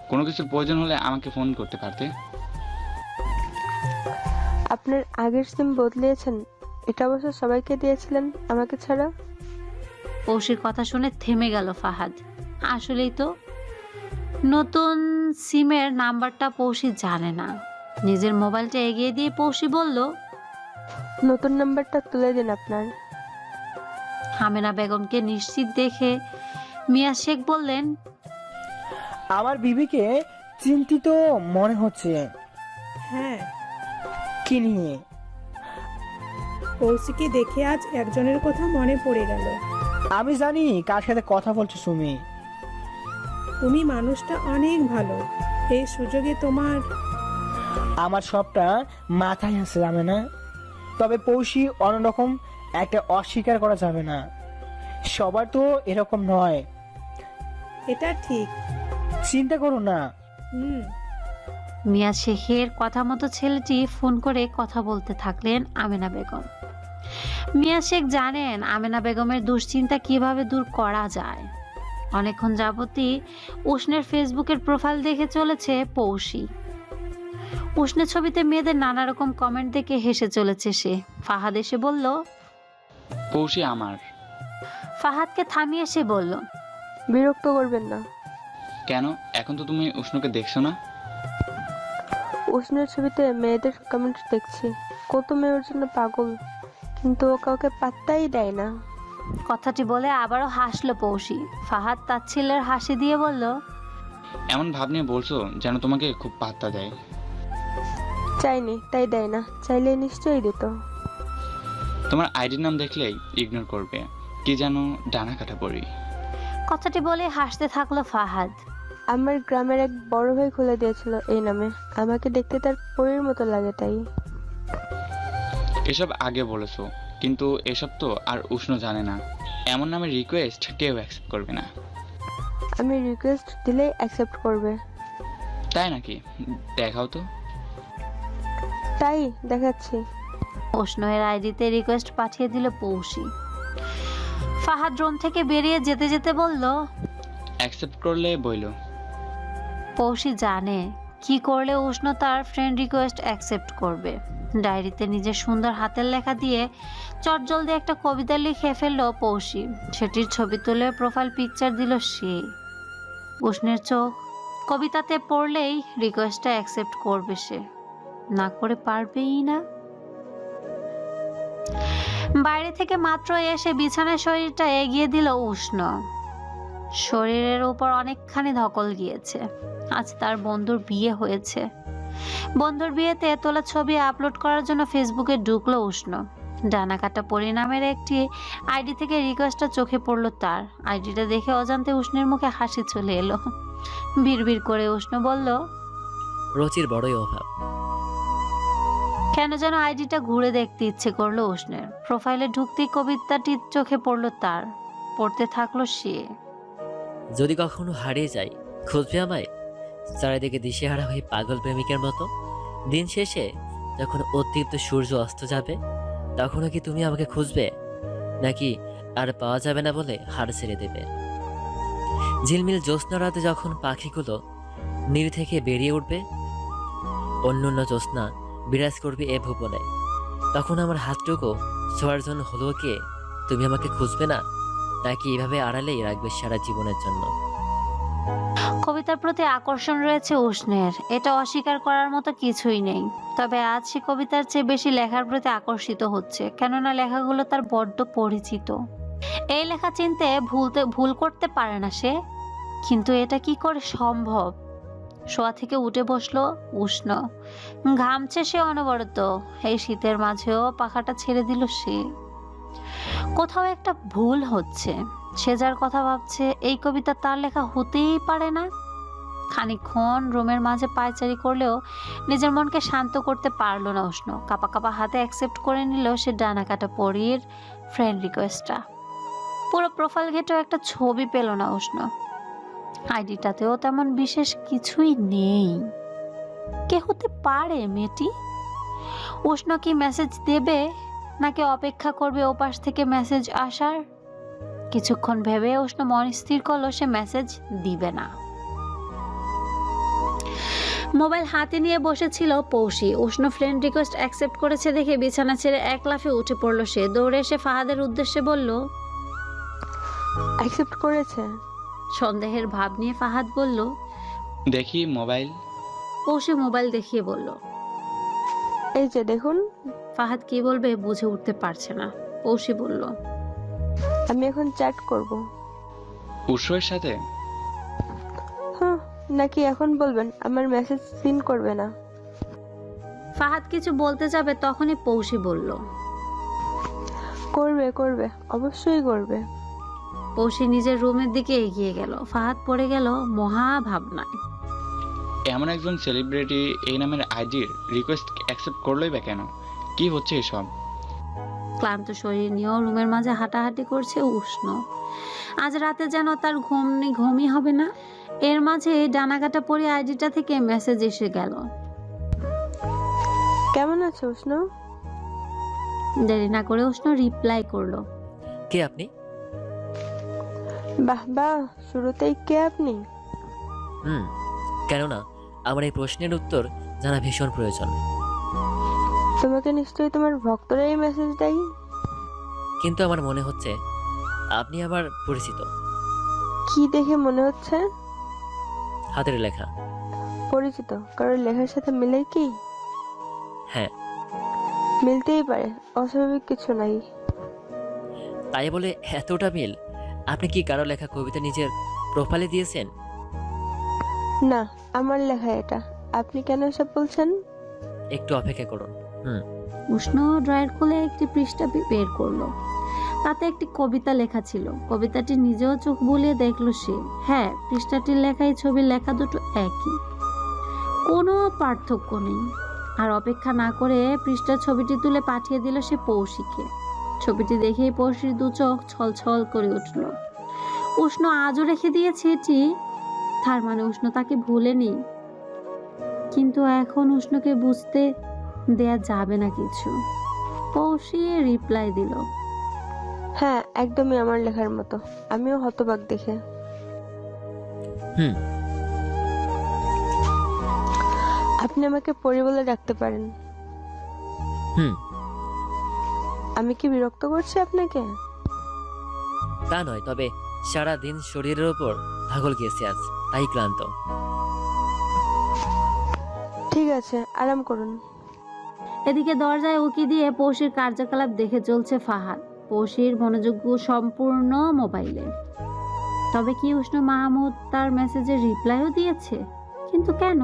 কোনো কিছুর প্রয়োজন হলে আমাকে ফোন করতে পারতে। আপনার আগের সিম বদলিয়েছেন? এটা অবশ্য সবাইকে দিয়েছিলেন, আমাকে ছাড়া। পৌষির কথা শুনে থেমে গেল ফাহাদ। আসলেই তো নতুন সিমের নাম্বারটা পৌষি জানে না। নিজের মোবাইলটা এগিয়ে দিয়ে পৌষি বলল, নতুন নাম্বারটা তুলে দিন আপনার। আমেনা বেগমকে নিশ্চিত দেখে মিয়া শেখ বললেন, আমার বিবিকে চিন্তিত মনে হচ্ছে। হ্যাঁ, কি নিয়ে? পৌষিকে দেখে আজ একজনের কথা মনে পড়ে গেল। আমি জানি কার সাথে কথা বলছো সুমি। তুমি মানুষটা অনেক ভালো। এই সুযোগে তোমার আমার সবটা মাথায় আছে জানে না, তবে পৌষি অন্যরকম একটা অস্বীকার করা যাবে না। সবার তো এরকম নয়। এটা ঠিক। চিন্তা করো না। মিয়া শেখের কথা মতো ছেলেটি ফোন করে কথা বলতে থাকলেন আমেনা বেগম। মিয়া শেখ জানেন আমেনা বেগমের দুশ্চিন্তা কিভাবে দূর করা যায়। অনেকক্ষণ যাবতই উষ্ণের ফেসবুকের প্রোফাইল দেখে চলেছে পৌষি। উষ্ণের ছবিতে মেয়েদের নানা রকম কমেন্ট দেখে হেসে চলেছে সে। ফাহাদ এসে বলল, পৌষি আমার। ফাহাদকে থামিয়ে সে বলল, বিরক্ত করবেন না। কেন? এখন তো তুমি উষ্ণকে দেখছো না। উষ্ণের ছবিতে মেয়েদের কমেন্ট দেখছি। কত মেয়ে ওর জন্য পাগল, কিন্তু ও কাউকে পাত্তাই দেয় না। কথাটি বলে আবারও হাসলো পৌষি। ফাহাদ তার ছেলের হাসি দিয়ে বলল, এমন ভাব নিয়ে বলছো যেন তোমাকে খুব পাত্তা দেয়। চাইনি তাই দেয় না, চাইলে নিশ্চয়ই দিত। তোমার আইডির নাম দেখলেই ইগনোর করবে, কি যেন ডানা কাটা পড়ি। কথাটি বলে হাসতে থাকলো ফাহাদ। আমার গ্রামের এক বড় ভাই খুলে দিয়েছিল এই নামে। আমাকে দেখতে তার পরীর মতো লাগে তাই। এসব আগে বলেছো, কিন্তু এসব তো আর উষ্ণ জানে না। এমন নামের রিকোয়েস্ট কেউ অ্যাকসেপ্ট করবে না। আমি রিকোয়েস্ট দিলেই অ্যাকসেপ্ট করবে। তাই নাকি? দেখাও তো। তাই দেখাচ্ছি। উষ্ণের আইডিতে রিকোয়েস্ট পাঠিয়ে দিল পৌষি। ফাহাদ রুম থেকে বেরিয়ে যেতে যেতে বলল, অ্যাকসেপ্ট করলে বইলো। পৌষি জানে কি করলে উষ্ণ তার ফ্রেন্ড রিকোয়েস্ট অ্যাকসেপ্ট করবে। ডায়েরিতে নিজের সুন্দর হাতের লেখা দিয়ে চটজলদি একটা কবিতা লিখে ফেললো পৌষি। সেটির ছবি তুলে প্রোফাইল পিকচার দিল সে। উষ্ণের চোখ কবিতাতে পড়লেই রিকোয়েস্টটা অ্যাকসেপ্ট করবে সে, না করে পারবেই না। বাইরে থেকে মাত্র এসে বিছানায় শরীরটা এগিয়ে দিল উষ্ণ। শরীরের উপর অনেকখানি ধকল গিয়েছে। আজ তার বন্ধুর বিয়ে হয়েছে। বন্ধুর বিয়েতে তোলা ছবি আপলোড করার জন্য ফেসবুকে ঢুকলো উষ্ণ। ডানা কাটা পরিণামের একটি আইডি থেকে রিকোয়েস্টটা চোখে পড়লো তার। আইডিটা দেখে অজান্তে উষ্ণের মুখে হাসি চলে এলো। বিড়বিড় করে উষ্ণ বলল, রুচির বড়ই অভাব। কেন যেন আইডিটা ঘুরে দেখতে ইচ্ছে করলো উষ্ণের। প্রোফাইলে ঢুকতেই কবিতাটি চোখে পড়লো তার। পড়তে থাকলো সে, যদি কখনো হারিয়ে যাই খুঁজবে আমায়, চারিদিকে দিশেহারা হয়ে পাগল প্রেমিকের মতো। দিন শেষে যখন অতিরিক্ত সূর্য অস্ত যাবে তখনও কি তুমি আমাকে খুঁজবে, নাকি আর পাওয়া যাবে না বলে হার ছেড়ে দেবে? ঝিলমিল জ্যোৎস্না রাতে যখন পাখিগুলো নীড় থেকে বেরিয়ে উঠবে, অন্যান্য জ্যোৎস্না বিরাজ করবে এ ভুবনে, তখন আমার হাতটুকু ছোঁয়ার জন্য হলেও কি তুমি আমাকে খুঁজবে না, নাকি এভাবে আড়ালেই রাখবে সারা জীবনের জন্য? কবিতার প্রতি আকর্ষণ রয়েছে উষ্ণের, এটা অস্বীকার করার মতো কিছুই নেই। তবে আজ সে কবিতার চেয়ে বেশি লেখার প্রতি আকর্ষিত হচ্ছে, কেননা লেখাগুলো তার বড্ড পরিচিত। এই লেখা চিনতে ভুল করতে পারে না সে, কিন্তু এটা কি করে সম্ভব? শোয়া থেকে উঠে বসলো উষ্ণ। ঘামছে সে অনবরত। এই শীতের মাঝেও পাখাটা ছেড়ে দিল সে। কোথাও একটা ভুল হচ্ছে। সে যার কথা ভাবছে এই কবিতা তার লেখা হতেই পারে না। খানিকক্ষণ রুমের মাঝে পায়চারি করলেও নিজের মনকে শান্ত করতে পারল না উষ্ণ। কাপা কাপা হাতে অ্যাকসেপ্ট করে নিল সে ডানা কাটা পরীর ফ্রেন্ড রিকোয়েস্টটা। পুরো প্রোফাইল ঘেটেও একটা ছবি পেল না উষ্ণ। আইডিটাতেও তেমন বিশেষ কিছুই নেই। কে হতে পারে মেয়েটি? উষ্ণ কি মেসেজ দেবে নাকি অপেক্ষা করবে ওপাশ থেকে মেসেজ আসার? কিছুক্ষণ ভেবে উষ্ণ মন স্থির করলো সে মেসেজ দিবে না। মোবাইল হাতে নিয়ে বসেছিল পৌষি। উষ্ণ ফ্রেন্ড রিকোয়েস্ট অ্যাকসেপ্ট করেছে দেখে বিছানা ছেড়ে এক লাফে উঠে পড়লো সে। দৌড়ে এসে ফাহাদের উদ্দেশ্যে বলল, অ্যাকসেপ্ট করেছে? সন্দেহের ভাব নিয়ে ফাহাদ বলল। দেখি মোবাইল। পৌষি মোবাইল দেখিয়ে বলল, এই যে দেখুন। ফাহাদ কি বলবে বুঝে উঠতে পারছে না। পৌষি বলল, আমি এখন চ্যাট করব। উৎসের সাথে? হ্যাঁ, নাকি এখন বলবেন আমার মেসেজ সিন করবে না? ফাহাদ কিছু বলতে যাবে তখনই পৌষি বলল, করবে করবে, অবশ্যই করবে। পৌষি নিজের রুমের দিকে এগিয়ে গেল। ফাহাদ পড়ে গেল মহা ভাবনায়। এমন একজন সেলিব্রিটি এই নামের আইডির রিকোয়েস্ট অ্যাকসেপ্ট করলোই বা কেন? কি হচ্ছে এসব? ক্লান্ত শরীর নিয়েও রুমের মাঝে হাঁটাহাঁটি করছে উষ্ণ। আজ রাতে যেন তার ঘুমই হবে না। এর মাঝে ডানাকাটা পরে আইডিটা থেকে মেসেজ এসে গেল। কেমন আছো উষ্ণ? দেরি না করে উষ্ণ রিপ্লাই করলো, কে আপনি? বাহ বাহ, শুরুতেই কে আপনি? কেননা আমার এই প্রশ্নের উত্তর জানা ভীষণ প্রয়োজন। তোমাকে নিশ্চয়ই তোমার ভক্তরা এই মেসেজ দেয়। কিন্তু আমার মনে হচ্ছে আপনি আমার পরিচিত। কি দেখে মনে হচ্ছে? হাতের লেখা। পরিচিত কারোর লেখার সাথে মিলে কি? হ্যাঁ। মিলতেই পারে, অস্বাভাবিক কিছু নাই। তাই বলে এতটা মিল? আপনি কি কারো লেখা কবিতা নিজের প্রোফাইলে দিয়েছেন? না, আমার লেখা এটা। আপনি কেন এসব বলছেন? একটু অপেক্ষা করুন। উষ্ণ ড্রয়ার খুলে একটি পৃষ্ঠা বের করলো। তাতে একটি কবিতা লেখা ছিল। কবিতাটি নিজেও চোখ বুলিয়ে দেখলো সে। হ্যাঁ, পৃষ্ঠাটির লেখায় ছবির লেখা দুটো একই, কোনো পার্থক্য নেই। আর অপেক্ষা না করে পৃষ্ঠার ছবিটি তুলে পাঠিয়ে দিল সে পৌষিকে। ছবিটি দেখেই পৌষির দু চোখ ছলছল করে উঠল। উষ্ণ আজও রেখে দিয়েছে এটি, তার মানে উষ্ণ তাকে ভুলেনি। কিন্তু এখন উষ্ণকে বুঝতে দেয়া যাবে না কিছু। পৌষি রিপ্লাই দিল, হ্যাঁ, একদমই আমার লেখার মতো। আমিও হতবাক দেখে। আপনি আমাকে পরি বলে ডাকতে পারেন। আমি কি বিরক্ত করছি আপনাকে? তা নয়, তবে সারা দিন শরীরের ওপর পাগল গেছে আজ, তাই ক্লান্ত। ঠিক আছে, আরাম করুন। এদিকে দরজায় উকি দিয়ে পৌষির কার্যকলাপ দেখে চলছে ফাহাদ। পৌষির মনোযোগ সম্পূর্ণ মোবাইলে। তবে কি উষ্ণ মাহমুদ তার মেসেজের রিপ্লাইও দিয়েছে? কিন্তু কেন?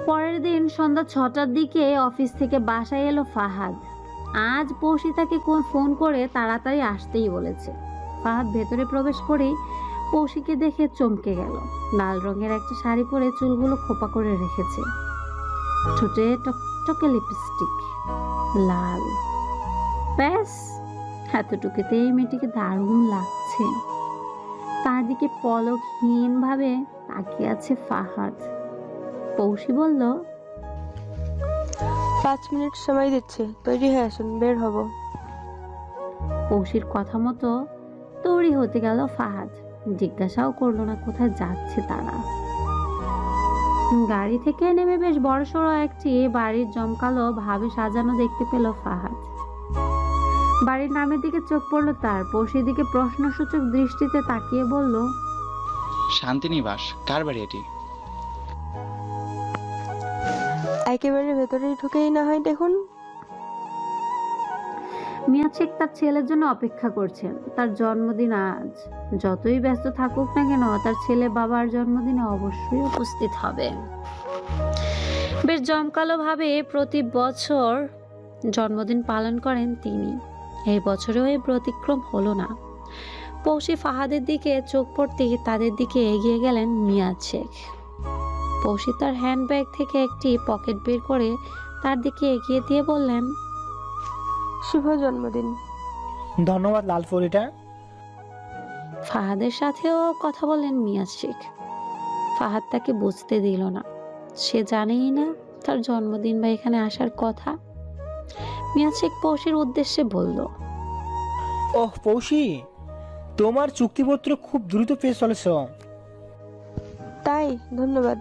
পরের দিন সন্ধ্যা 6টার দিকে অফিস থেকে বাসায় এলো ফাহাদ। আজ পৌষি তাকে ফোন করে তাড়াতাড়ি আসতেই বলেছে। ফাহাদ ভেতরে প্রবেশ করেই পৌষিকে দেখে চমকে গেল। লাল রঙের একটা শাড়ি পরে চুলগুলো খোপা করে রেখেছে, ঠোঁটে টকটকে লিপস্টিক লাল। ব্যাস, এতটুকুতেই মেয়েটিকে দারুণ লাগছে। তার দিকে পলকহীন ভাবে তাকিয়ে আছে ফাহাদ। পৌষি বলল, 5 মিনিট সময় দিচ্ছি, তৈরি হয়ে আসুন, বের হব। পৌষির কথা মতো তৈরি হতে গেল ফাহাদ। জিজ্ঞাসাও করলো না কোথায় যাচ্ছে তারা। গাড়ি থেকে নেমে বেশ বড়সড় একটি বাড়ির জমকালো ভাবে সাজানো দেখতে পেল ফাহাদ। বাড়ির নামের দিকে চোখ পড়লো তার। পৌষির দিকে প্রশ্নসূচক দৃষ্টিতে তাকিয়ে বলল, শান্তিনিবাস। কার বাড়ি এটি? একেবারে ভেতরেই ঢুকেই না হয় দেখুন। মিয়া শেখ তার ছেলের জন্য অপেক্ষা করছেন। তার জন্মদিন আজ। যতই ব্যস্ত থাকুক না কেন, তার ছেলে বাবার জন্মদিনে অবশ্যই উপস্থিত হবে। বেশ জমকালো ভাবে প্রতি বছর জন্মদিন পালন করেন তিনি। এই বছরেও এই ব্যতিক্রম হলো না। পৌষি ফাহাদের দিকে চোখ পড়তেই তাদের দিকে এগিয়ে গেলেন মিয়াজ শেখ। পৌষি তার হ্যান্ডব্যাগ থেকে একটি পকেট বের করে তার দিকে এগিয়ে দিয়ে বললেন, শুভ জন্মদিন। ধন্যবাদ লালপরিটা। ফাহাদের সাথেও কথা বললেন মিয়াজ শেখ। ফাহাদ তাকে বুঝতে দিল না, সে জানেই না তার জন্মদিন বা এখানে আসার কথা। মিয়াজ শেখ পৌষির উদ্দেশ্যে বলল, ওহ পৌষি, তোমার চুক্তিপত্র খুব দ্রুত পেয়ে চলেছ। তাই, ধন্যবাদ।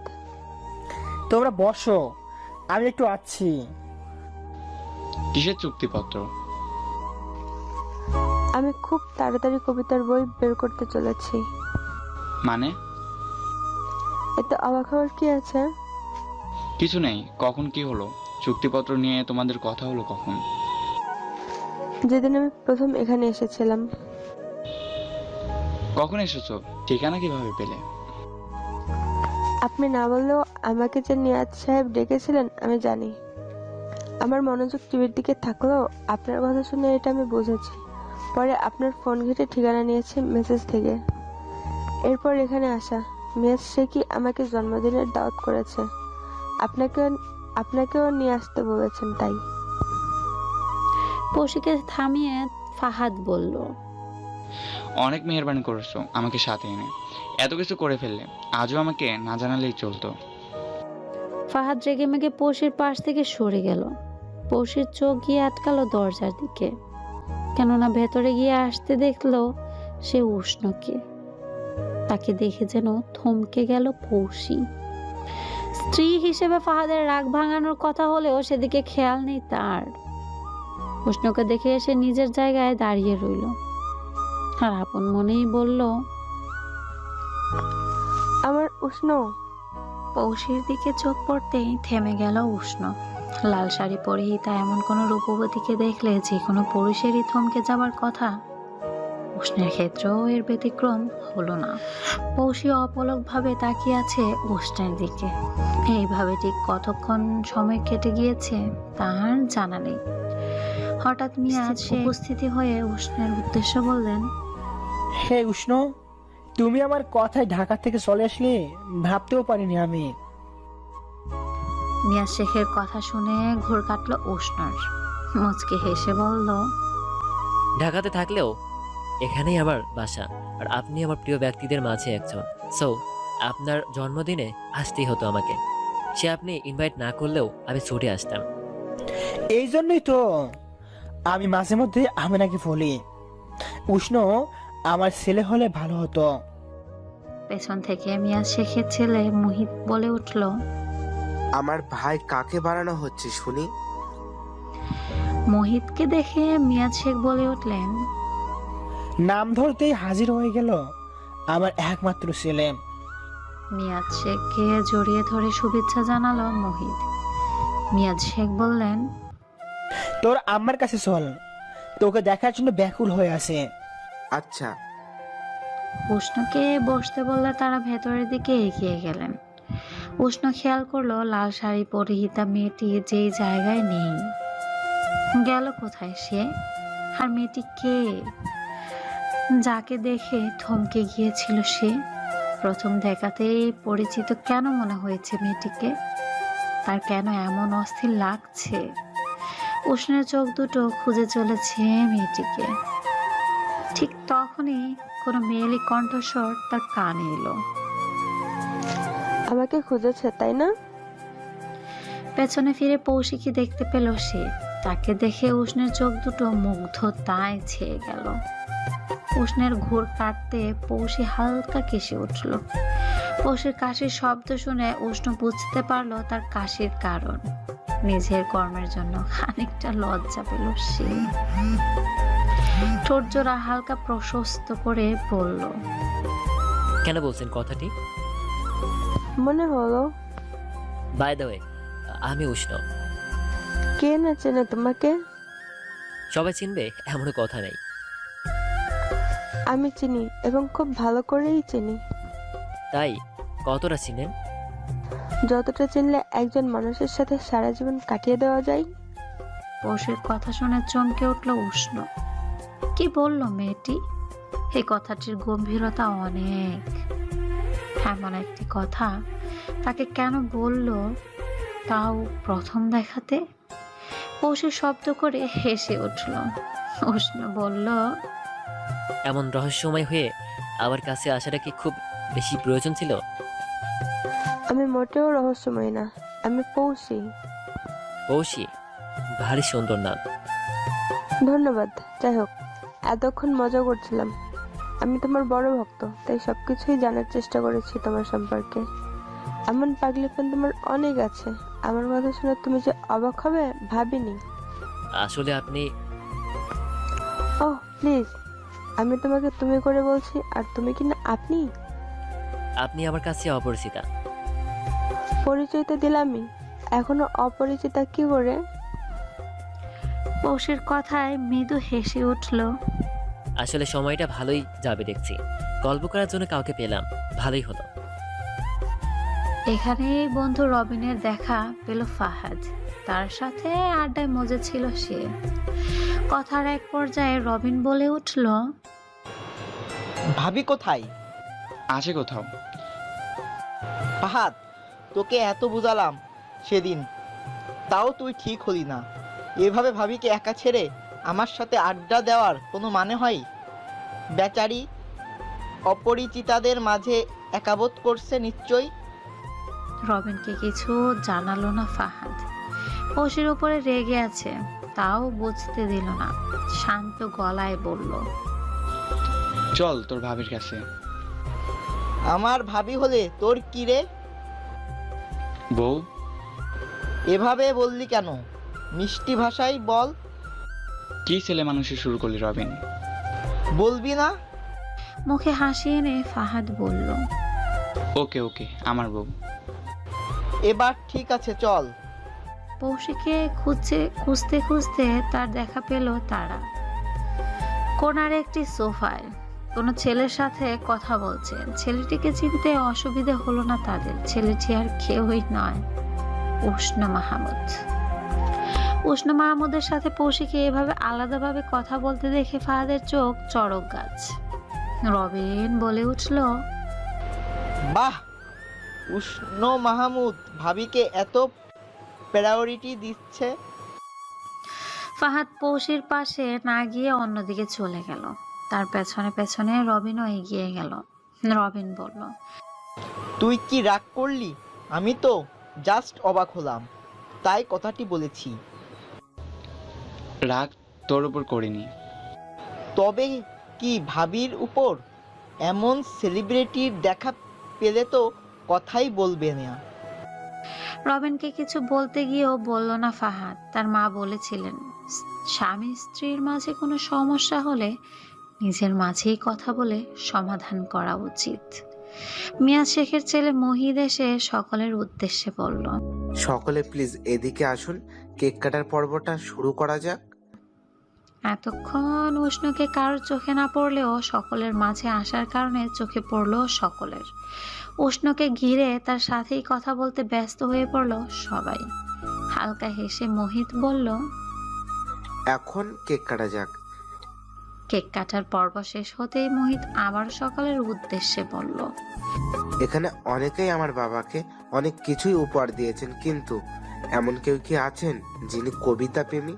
তোমরা বসো, আমি একটু আসছি। কিসের চুক্তিপত্র? আমি খুব তাড়াতাড়ি কবিতার বই বের করতে চলেছি। মানে? এতে অবাক হওয়ার কি আছে? কিছু নেই। কখন কি হলো? চুক্তিপত্র নিয়ে তোমাদের কথা হলো কখন? যেদিন আমি প্রথম এখানে এসেছিলাম। কখন এসেছো? ঠিকানা কিভাবে পেলে? আপনি না বললেও আমাকে যে নিয়াজ সাহেব ডেকেছিলেন আমি জানি। আমার মনোযোগ টিভির দিকে থাকলেও আপনার কথা শুনে এটা আমি বুঝেছি। পরে আপনার ফোন ঘেঁটে ঠিকানা নিয়েছি মেসেজ থেকে। এরপর এখানে আসা। মিয়াজ শেখই আমাকে জন্মদিনের দাওয়াত করেছে। আপনাকেও নিয়ে আসতে বলেছেন তাই। পৌষিকে থামিয়ে ফাহাদ বলল, অনেক মেহেরবানি করেছো আমাকে সাথে এনে। এত কিছু করে ফেললে, আজও আমাকে না জানালেই চলতো। ফাহাদ রেগে মেগে পৌষির পাশ থেকে সরে গেল। পৌষির চোখ গিয়ে আটকালো দরজার দিকে, কেননা ভেতরে গিয়ে আসতে দেখলো সে উষ্ণকে। তাকে দেখে যেন থমকে গেল পৌষি। স্ত্রী হিসেবে ফাহাদের রাগ ভাঙানোর কথা হলেও সেদিকে খেয়াল নেই তার। উষ্ণকে দেখে এসে নিজের জায়গায় দাঁড়িয়ে রইল আর আপন মনেই বলল, আমার উষ্ণ। পৌষির দিকে চোখ পড়তেই থেমে গেল উষ্ণ। লাল শাড়ি পরিহিতা এমন কোনো রূপবতীকে দেখলে যে কোনো পুরুষেরই থমকে যাবার কথা। উষ্ণের ক্ষেত্রেও এর ব্যতিক্রম হলো না। পৌষি অপলকভাবে তাকিয়ে আছে উষ্ণের দিকে। এইভাবে ঠিক কতক্ষণ সময় কেটে গিয়েছে তার জানা নেই। হঠাৎ মিয়াজ উপস্থিতি হয়ে উষ্ণের উদ্দেশ্য বললেন, হে উষ্ণ, তুমি আমার কথায় ঢাকা থেকে চলে আসলে ভাবতেও পারিনি আমি। মিয়াজ শেখের কথা শুনে ঘোর কাটলো উষ্ণর। মুচকে হেসে বলল, ঢাকাতে থাকলেও এখানেই আমার বাসা, আর আপনি আমার প্রিয় ব্যক্তিদের মাঝে একজন। সো আপনার জন্মদিনে আসতেই হতো আমাকে। সে আপনি ইনভাইট না করলেও আমি ছুটে আসতাম। এই জন্যই তো আমি মাঝে মধ্যে আমিনাকে বলি, উষ্ণ আমার ছেলে হলে ভালো হতো। পেছন থেকে মিয়াজ শেখের ছেলে মুহিত বলে উঠল, আমার ভাই কাকে বানানো হচ্ছে শুনি? মোহিতকে দেখে মিয়াজ শেখ বলে উঠলেন, নাম ধরতেই হাজির হয়ে গেল আমার একমাত্র ছেলে। মিয়াজ শেখকে জড়িয়ে ধরে শুভেচ্ছা জানালো মোহিত। মিয়াজ শেখ বললেন, তোর আম্মার কাছে চল, তোকে দেখার জন্য ব্যাকুল হয়ে আছে। আচ্ছা। উষ্ণকে বসতে বললে তারা ভেতরের দিকে এগিয়ে গেলেন। উষ্ণ খেয়াল করলো লাল শাড়ি পরিহিতা মেয়েটি যেই জায়গায় নেই। গেল কোথায় সে? আর মেয়েটি কে, যাকে দেখে থমকে গিয়েছিল সে? প্রথম দেখাতেই পরিচিত কেন মনে হয়েছে মেয়েটিকে? তার কেন এমন অস্থির লাগছে? উষ্ণের চোখ দুটো খুঁজে চলেছে মেয়েটিকে। ঠিক তখনই কোনো মেয়েলি কণ্ঠস্বর তার কানে এলো। আমাকে খুঁজেছে তাই না? পেছনে ফিরে পৌষিকে দেখতে পেল সে। তাকে দেখে উষ্ণের চোখ দুটো মুগ্ধতায় ছেয়ে গেল। উষ্ণের ঘোর কাটতে পৌষি হালকা কেসে উঠল। পৌষির কাশির শব্দ শুনে উষ্ণ বুঝতে পারলো তার কাশির কারণ। নিজের কর্মের জন্য খানিকটা লজ্জা পেল সে। ঠোঁট জোড়া হালকা প্রশস্ত করে বলল, কেন বলছেন কথাটি? মনে হলো। বাই দ্য ওয়ে, আমি উষ্ণ। কে না চেনে তোমাকে? সবাই চিনবে এমনও কথা নেই। আমি চিনি এবং খুব ভালো করেই চিনি। তাই কতটা চিনেন? যতটা চিনলে একজন মানুষের সাথে সারা জীবন কাটিয়ে দেওয়া যায়। পৌষির কথা শুনে চমকে উঠল উষ্ণ। কি বলল মেয়েটি? এই কথাটির গম্ভীরতা অনেক। এমন একটি কথা তাকে কেন বলল, তাও প্রথম দেখাতে? পৌষি শব্দ করে হেসে উঠল। উষ্ণ বলল, এমন রহস্যময় হয়ে আমার কাছে আসাটা কি খুব বেশি প্রয়োজন ছিল? আমি মোটেও রহস্যময় না, আমি পৌষি। পৌষি, ভারী সুন্দর নাম। ধন্যবাদ। যাই হোক, এতক্ষণ মজা করছিলাম। আমি তোমার বড় ভক্ত, তাই সবকিছুই জানার চেষ্টা করেছি তোমার সম্পর্কে। এমন পাগলিপন তোমার অনেক আছে। আমার কথা শুনে তুমি যে অবাক হবে ভাবিনি। আসলে আপনি ওহ প্লিজ, আমি তোমাকে তুমি করে বলছি, আর তুমি কিনা আপনি। আপনি আমার কাছে অপরিচিতা। পরিচয় তো দিলামই, এখনো অপরিচিতা কি করে? পৌষির কথায় মৃদু হেসে উঠল। আসলে সময়টা ভালোই যাবে দেখছি। গল্প করার জন্য কাউকে পেলাম, ভালোই হলো। এখানেই বন্ধু রবিনের দেখা পেল ফাহাদ। তার সাথে আড্ডায় মজা ছিল সে। কথার এক পর্যায়ে রবিন বলে উঠল, ভাবি কোথায়? আছে কোথাও। ফাহাদ, তোকে এত বুঝালাম সেদিন, তাও তুই ঠিক হলি না। এভাবে ভাবিকে একা ছেড়ে আমার সাথে আড্ডা দেওয়ার কোনো মানে হয়? বেচারি অপরিচিতাদের মাঝে একাবোধ করছে নিশ্চয়ই। রবিনকে কিছু জানালো না ফাহাদ। পৌষির উপরে রেগে আছে, তাও বুঝতে দিল না। শান্ত গলায় বলল, চল তোর ভাবির কাছে। আমার ভাবি হলে তোর কি রে? বউ। এভাবে বললি কেন? মিষ্টি ভাষায় বল। কি ছেলে মানুষে শুরু করলি রবিন? বলবি না? মুখে হাসি এনে ফাহাদ বলল, ওকে ওকে, আমার বউ। এবার ঠিক আছে, চল। পৌষিকে খুঁজতে খুঁজতে তার দেখা পেল তারা কোনার একটি সোফায় কোনো ছেলের সাথে কথা বলছেন। ছেলেটিকে চিনতে অসুবিধা হলো না তাদের। ছেলেটি আর কেউই নয়, উষ্ণ মাহমুদ। উষ্ণ মাহমুদের সাথে পৌষিকে এভাবে আলাদাভাবে কথা বলতে দেখে ফাহাদের চোখ চড়ক গাছ। রবিন বলে উঠল, বাহ, উষ্ণ মাহমুদ ভাবিকে এত প্রায়োরিটি দিচ্ছে। ফাহাদ পৌষির পাশে না গিয়ে অন্যদিকে চলে গেল। তার পেছনে পেছনে রবিনও এগিয়ে গেল। রবিন বলল, তুই কি রাগ করলি? আমি তো জাস্ট অবাক হলাম, তাই কথাটি বলেছি। রাগ তোর উপর করিনি। তবে কি ভাবির উপর? এমন সেলিব্রিটির দেখা পেলে তো কথাই বলবে না। রবিনকে কিছু বলতে গিয়েও বলল না ফাহাদ। তার মা বলেছিলেন, স্বামী স্ত্রীর মাঝে কোনো সমস্যা হলে নিজের মাঝেই কথা বলে সমাধান করা উচিত। মিয়া শেখের ছেলে মহিদ এসে সকলের উদ্দেশ্যে বলল, সকলে প্লিজ এদিকে আসুন, কেক কাটার পর্বটা শুরু করা যাক। এতক্ষণ উষ্ণকে কারোর চোখে না পড়লেও সকলের মাঝে আসার কারণে চোখে পড়ল সকলের। উষ্ণকে ঘিরে তার সাথেই কথা বলতে ব্যস্ত হয়ে পড়ল সবাই। হালকা হেসে মোহিত বলল, এখন কেক কাটা যাক। কেক কাটার পর্ব শেষ হতেই মোহিত আবার সকলের উদ্দেশ্যে বলল, এখানে অনেকেই আমার বাবাকে অনেক কিছুই উপহার দিয়েছেন, কিন্তু এমন কেউ কি আছেন যিনি কবিতা প্রেমী?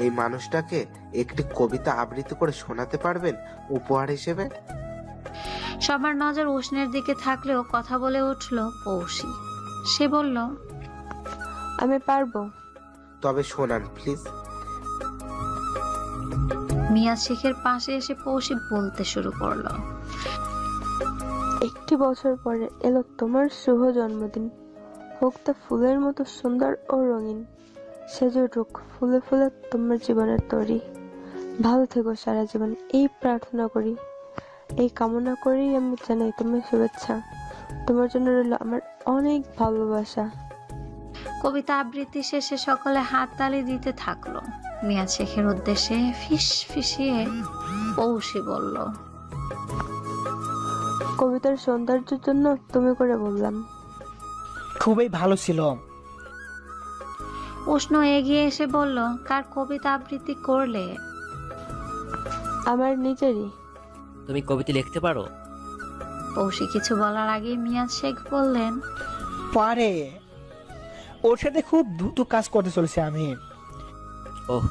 এই মানুষটাকে একটি কবিতা আবৃত্তি করে শোনাতে পারবেন উপহার হিসেবে? সবার নজর উষ্ণের দিকে থাকলেও কথা বলে উঠল পৌষি। সে বলল, আমি পারবো। তবে শোনান প্লিজ। মিয়া শেখের পাশে এসে পৌষি বলতে শুরু করলো, একটি বছর পরে এলো তোমার শুভ জন্মদিন। হোক তা ফুলের মতো সুন্দর ও রঙিন। সেজে উঠুক ফুলে ফুলে তোমার জীবনের তরি। ভালো থেকো সারা জীবন, এই প্রার্থনা করি। এই কামনা করেই আমি জানাই তোমার শুভেচ্ছা। তোমার জন্য রইল আমার অনেক ভালোবাসা। কবিতা আবৃত্তি শেষে সকলে হাততালি দিতে থাকলো। মিয়া শেখের উদ্দেশ্যে ফিস ফিসিয়ে পৌষি বলল, কবিতার সৌন্দর্যের জন্য তুমি করে বললাম। খুবই ভালো ছিল। উষ্ণ এগিয়ে এসে বলল, কার কবিতা আবৃত্তি করলে? আমার নিজেরই। তুমি কবিতা লিখতে পারো? পৌশি কিছু বলার আগে মিয়াজ শেখ বললেন, পারে। ওর সাথে খুব দ্রুত কাজ করতে চলেছে আমি। ওহ,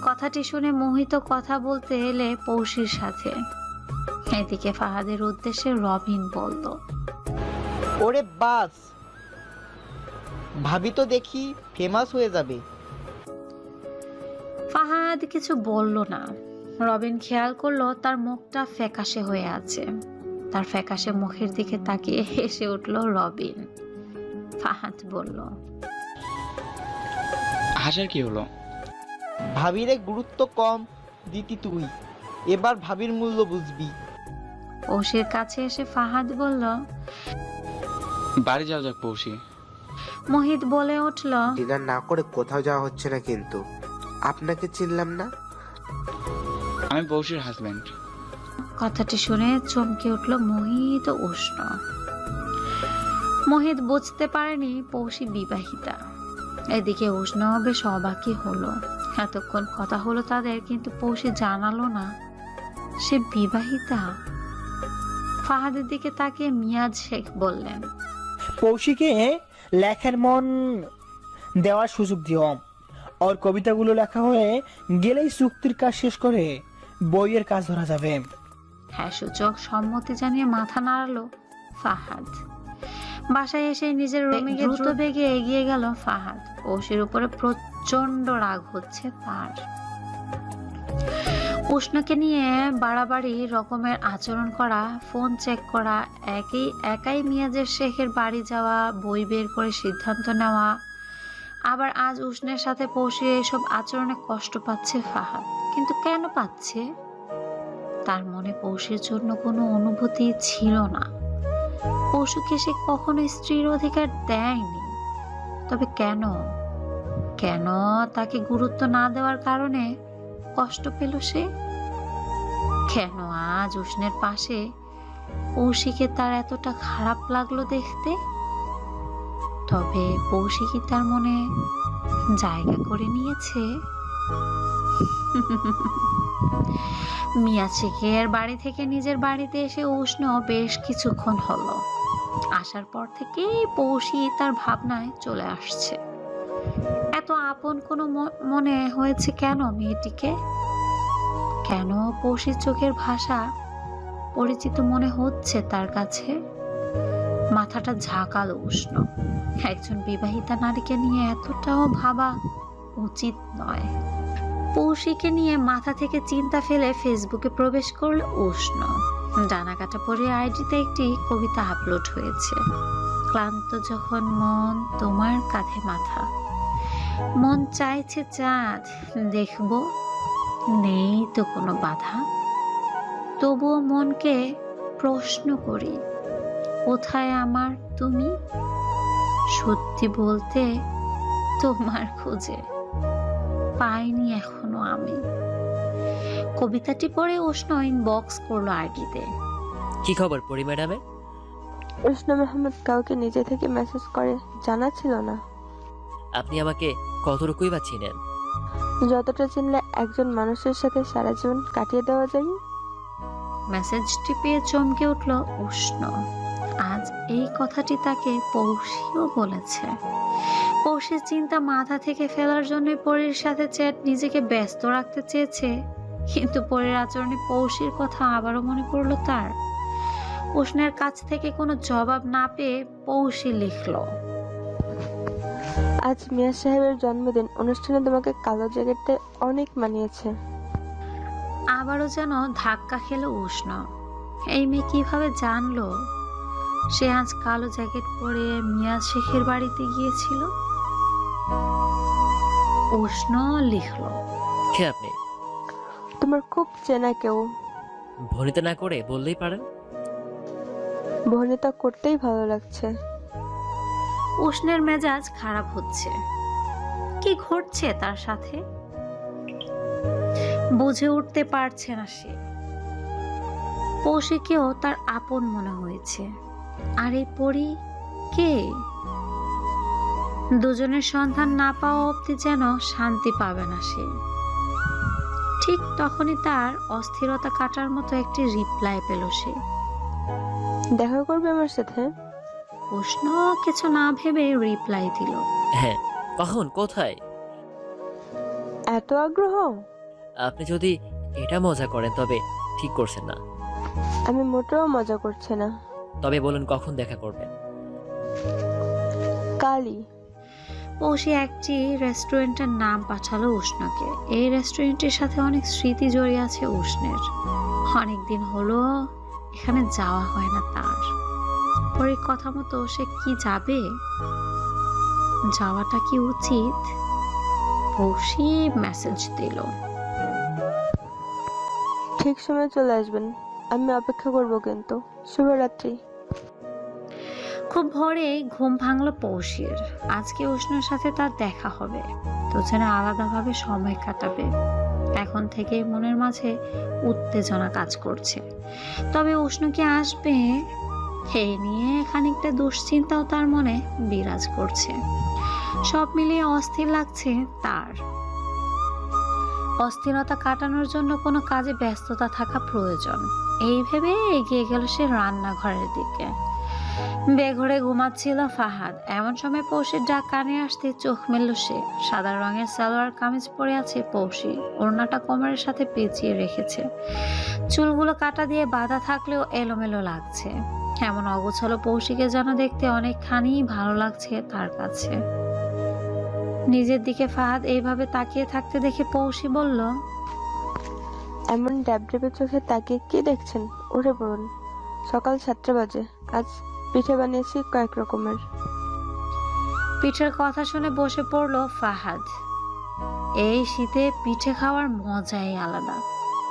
কথাটি শুনে মোহিত কথা বলতে এলে পৌশির সাথে। এদিকে ফাহাদের উদ্দেশ্যে রবিন বলল, ওরে বাস, ভাবি তো দেখি ফেমাস হয়ে যাবে। ফাহাদ কিছু বলল না। রবিন খেয়াল করলো তার মুখটা ফ্যাকাশে হয়ে আছে। তার ফ্যাকাশে মুখের দিকে তাকিয়ে হেসে উঠল রবিন। ফাহাদ বলল, হাসার কি হলো? ভাবিরে গুরুত্ব কম দিতি তুই, এবার ভাবির মূল্য বুঝবি। পৌশির কাছে এসে ফাহাদ বলল, বাড়ি যাও যাক পৌষি। মোহিত বলে উঠল, ডিনার না করে কোথাও যাওয়া হচ্ছে না কিন্তু। আপনাকে চিনলাম না। আমি পৌষির হাজবেন্ড। কথাটি শুনে চমকে উঠল মোহিত ও উষ্ণ। মোহিত বুঝতে পারেনি পৌশি বিবাহিতা। এদিকে উষ্ণ বেশ অবাকই হলো। এতক্ষণ কথা হলো তাদের, কিন্তু পৌশি জানালো না সে বিবাহিতা। ফাহাদের দিকে তাকিয়ে মিয়াজ শেখ বললেন, পৌশিকে লেখার মন দেওয়ার সুযোগ দিও। ওর কবিতাগুলো লেখা হয়ে গেলেই চুক্তির কাজ শেষ করে বইয়ের কাজ ধরা যাবে। হ্যাঁ সূচক সম্মতি জানিয়ে মাথা নাড়ালো ফাহাদ। বাসায় এসে নিজের রুমে গিয়ে দ্রুত বেগে এগিয়ে গেল ফাহাদ। পৌশির উপরে প্রচন্ড রাগ হচ্ছে তার। উষ্ণকে নিয়ে বাড়াবাড়ি রকমের আচরণ করা, ফোন চেক করা, একাই মিয়াজের শেখের বাড়ি যাওয়া, বই বের করে সিদ্ধান্ত নেওয়া, আবার আজ উষ্ণের সাথে পৌঁছে এসব আচরণে কষ্ট পাচ্ছে ফাহাদ। কিন্তু কেন পাচ্ছে? তার মনে পৌষের জন্য কোনো অনুভূতি ছিল না। পশুকে সে কখনো স্ত্রীর অধিকার দেয়নি। তবে কেন কেন তাকে গুরুত্ব না দেওয়ার কারণে কষ্ট পেল সে? কেন আজ উষ্ণের পাশে পৌশিকে তার এতটা খারাপ লাগলো দেখতে? তবে পৌশি কি তার মনে জায়গা করে নিয়েছে? মিয়া শেখের বাড়ি থেকে নিজের বাড়িতে এসে উষ্ণ বেশ কিছুক্ষণ হলো। আসার পর থেকেই পৌশি তার ভাবনায় চলে আসছে। এত আপন কোনো মনে হয়েছে কেন মেয়েটিকে? কেন পৌশির চোখের ভাষা পরিচিত মনে হচ্ছে তার কাছে? মাথাটা ঝাঁকালো উষ্ণ। একজন বিবাহিতা নারীকে নিয়ে এতটাও ভাবা উচিত নয়। পৌশিকে নিয়ে মাথা থেকে চিন্তা ফেলে ফেসবুকে প্রবেশ করল উষ্ণ। ডানাকাটা পরে আইডিতে একটি কবিতা আপলোড হয়েছে। ক্লান্ত যখন মন তোমার কাঁধে মাথা, মন চাইছে চাঁদ দেখব, নেই তো কোনো বাধা, তবুও মনকে প্রশ্ন করি কোথায় আমার তুমি? সত্যি বলতে তোমার খোঁজে পাইনি এখনো আমি। কবিতাটি পড়ে উষ্ণ ইনবক্স করলো আইডিতে। কি খবর পরি ম্যাডামের? উষ্ণ মাহমুদ কাউকে নিজে থেকে মেসেজ করে জানা ছিল না। আপনি আমাকে কতটুকুই বা চিনেন? যতটা চিনলে একজন মানুষের সাথে সারা জীবন কাটিয়ে দেওয়া যায়। মেসেজটি পেয়ে চমকে উঠল উষ্ণ। আজ এই কথাটি তাকে পৌশিও বলেছে। পৌশির চিন্তা মাথা থেকে ফেলার জন্য পরীর সাথে চ্যাট নিজেকে ব্যস্ত রাখতে চেয়েছে, কিন্তু পরীর আচরণে পৌশির কথা আবারও মনে পড়লো তার। উষ্ণের কাছ থেকে কোনো জবাব না পেয়ে পৌশি লিখল, আজ মিয়া সাহেবের জন্মদিন, অনুষ্ঠানে তোমাকে কালো জ্যাকেটে অনেক মানিয়েছে। আবারও যেন ধাক্কা খেলো উষ্ণ। এই মেয়ে কিভাবে জানলো সে আজ কালো জ্যাকেট পরে মিয়া শেখের বাড়িতে গিয়েছিল? উষ্ণ লিখলো, কে আপনি? তোমার খুব চেনা কেউ। ভনিতা না করে বললেই পারেন। ভনিতা করতেই ভালো লাগছে। উষ্ণের মেজাজ খারাপ হচ্ছে। কি ঘটছে তার সাথে বুঝে উঠতে পারছে না সে। পৌশিকেও তার আপন মনে হয়েছে। আর এই পরি কে? দুজনের সন্ধান না পাওয়া অবধি যেন শান্তি পাবে না সে। ঠিক তখনই তার অস্থিরতা কাটার মতো একটি রিপ্লাই পেল সে। দেখা করবে আমার সাথে? উষ্ণ কিছু না ভেবে রিপ্লাই দিল। হ্যাঁ, কখন, কোথায়? এত আগ্রহ? আপনি যদি এটা মজা করেন তবে ঠিক করছেন না। আমি মোটেও মজা করছি না। তবে বলুন কখন দেখা করবেন? কালই। পৌষি একটি রেস্টুরেন্টের নাম পাঠালো উষ্ণকে। এই রেস্টুরেন্টের সাথে অনেক স্মৃতি জড়িয়ে আছে উষ্ণের। অনেকদিন হলো এখানে যাওয়া হয় না তার। পরের কথা মতো সে কি যাবে? যাওয়াটা কি উচিত? পৌষি মেসেজ দিল। ঠিক সময় চলে আসবেন, আমি অপেক্ষা করব কিন্তু। শুভরাত্রি। খুব ভোরে ঘুম ভাঙলো পৌষির। আজকে উষ্ণর সাথে তার দেখা হবে, দুজনে আলাদাভাবে সময় কাটাবে। এখন থেকেই মনের মাঝে উত্তেজনা কাজ করছে। তবে উষ্ণ কি আসবে এই নিয়ে খানিকটা দুশ্চিন্তাও তার মনে বিরাজ করছে। সব মিলিয়ে অস্থির লাগছে তার। অস্থিরতা কাটানোর জন্য কোনো কাজে ব্যস্ততা থাকা প্রয়োজন, এই ভেবে এগিয়ে গেল সে রান্নাঘরের দিকে। বেঘরে ঘুমাচ্ছিল ফাহাদ। এমন সময় পৌষির ডাক কানে আসতে চোখ মেলল সে। সাদা রঙের সালোয়ার কামিজ পরে আছে পৌষি, ওড়নাটা কোমরের সাথে পেঁচিয়ে রেখেছে। চুলগুলো কাটা দিয়ে বাঁধা থাকলেও এলোমেলো লাগছে। এমন অগোছালো পৌষিকে যেন দেখতে অনেকখানি ভালো লাগছে তার কাছে। নিজের দিকে ফাহাদ এইভাবে তাকিয়ে থাকতে দেখে পৌষি বলল, এমন ড্যাবড্যাবে চোখে তাকিয়ে কি দেখছেন? উঠে পড়ুন, সকাল 7টা বাজে। আজ পিঠে বানিয়েছি কয়েক রকমের। পিঠের কথা শুনে বসে পড়লো ফাহাদ। এই শীতে পিঠে খাওয়ার মজাই আলাদা।